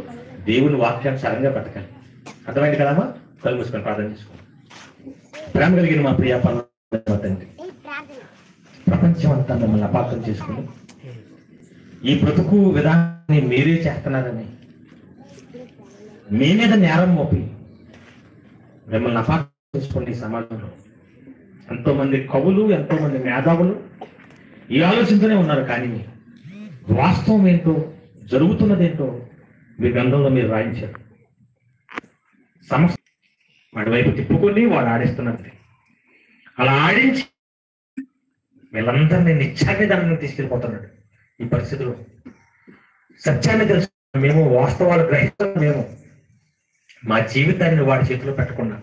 దేవుని వాక్యాన్ని సరంగా బతకాలి. అర్థమైంది కదమ్మా? కళ్ళు మూసుకొని ప్రార్థన చేసుకోండి. ప్రేమ కలిగిన మా ప్రియ తండ్రి, ప్రపంచం అంతా మిమ్మల్ని అపార్థం చేసుకుని ఈ బ్రతుకు విధానాన్ని మీరే చేస్తున్నారని మీ మీద నేరం మోపి మిమ్మల్ని అపార్థం చేసుకోండి. ఈ సమాజంలో ఎంతో మంది కవులు, ఎంతో మంది మేధావులు ఈ ఆలోచనతోనే ఉన్నారు. కానీ వాస్తవం ఏంటో, జరుగుతున్నదేంటో మీ గ్రంథంలో మీరు రాయించారు. సమస్య వాడి వైపు తిప్పుకొని వాడు ఆడిస్తున్నది. అలా ఆడించి వీళ్ళందరినీ నిత్యాన్ని తీసుకెళ్ళిపోతున్నాడు. ఈ పరిస్థితిలో సత్యాన్ని తెలుసు మేము, వాస్తవాలు గ్రహిస్తాం మేము. మా జీవితాన్ని వాడి చేతిలో పెట్టకుండా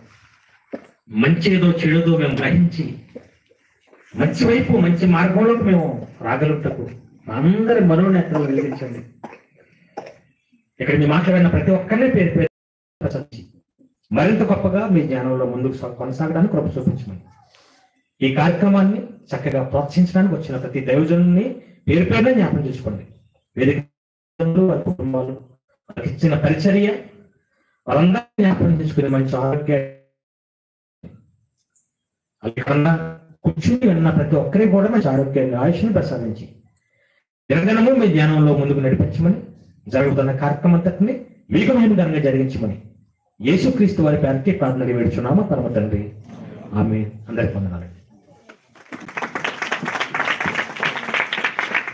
మంచిదో చెడుదో మేము గ్రహించి మంచి వైపు, మంచి మార్గంలోకి మేము రాగలుగుటకు అందరి మనోనేత్రాలు వెలిగించండి. ఇక్కడ మీ మాట్లాడిన ప్రతి ఒక్కరిని పేరు పేరు మరింత గొప్పగా మీ జ్ఞానంలో ముందుకు కొనసాగడానికి కృప చూపించమని, ఈ కార్యక్రమాన్ని చక్కగా ప్రోత్సహించడానికి వచ్చిన ప్రతి దైవజనుని పేరు పేరున జ్ఞాపకం చేసుకోండి. వేదిక కుటుంబాలు ఇచ్చిన పరిచర్య వాళ్ళందరినీ జ్ఞాపకం చేసుకుని మంచి ఆరోగ్య కన్నా కూర్చుని విన్న ప్రతి ఒక్కరికి కూడా మంచి ఆరోగ్యాన్ని, ఆయుష్ని ప్రసాదించి దినదినము మీ జ్ఞానంలో ముందుకు నడిపించమని, జరుగుతున్న కార్యక్రమం అంతటిని మీకు మహిమకరంగా జరిగించమని యేసుక్రీస్తు వారి పేరుకి ప్రార్థనలు వేడుచున్నాము పరమ తండ్రి. ఆమేన్. అందరికీ వందనాలు.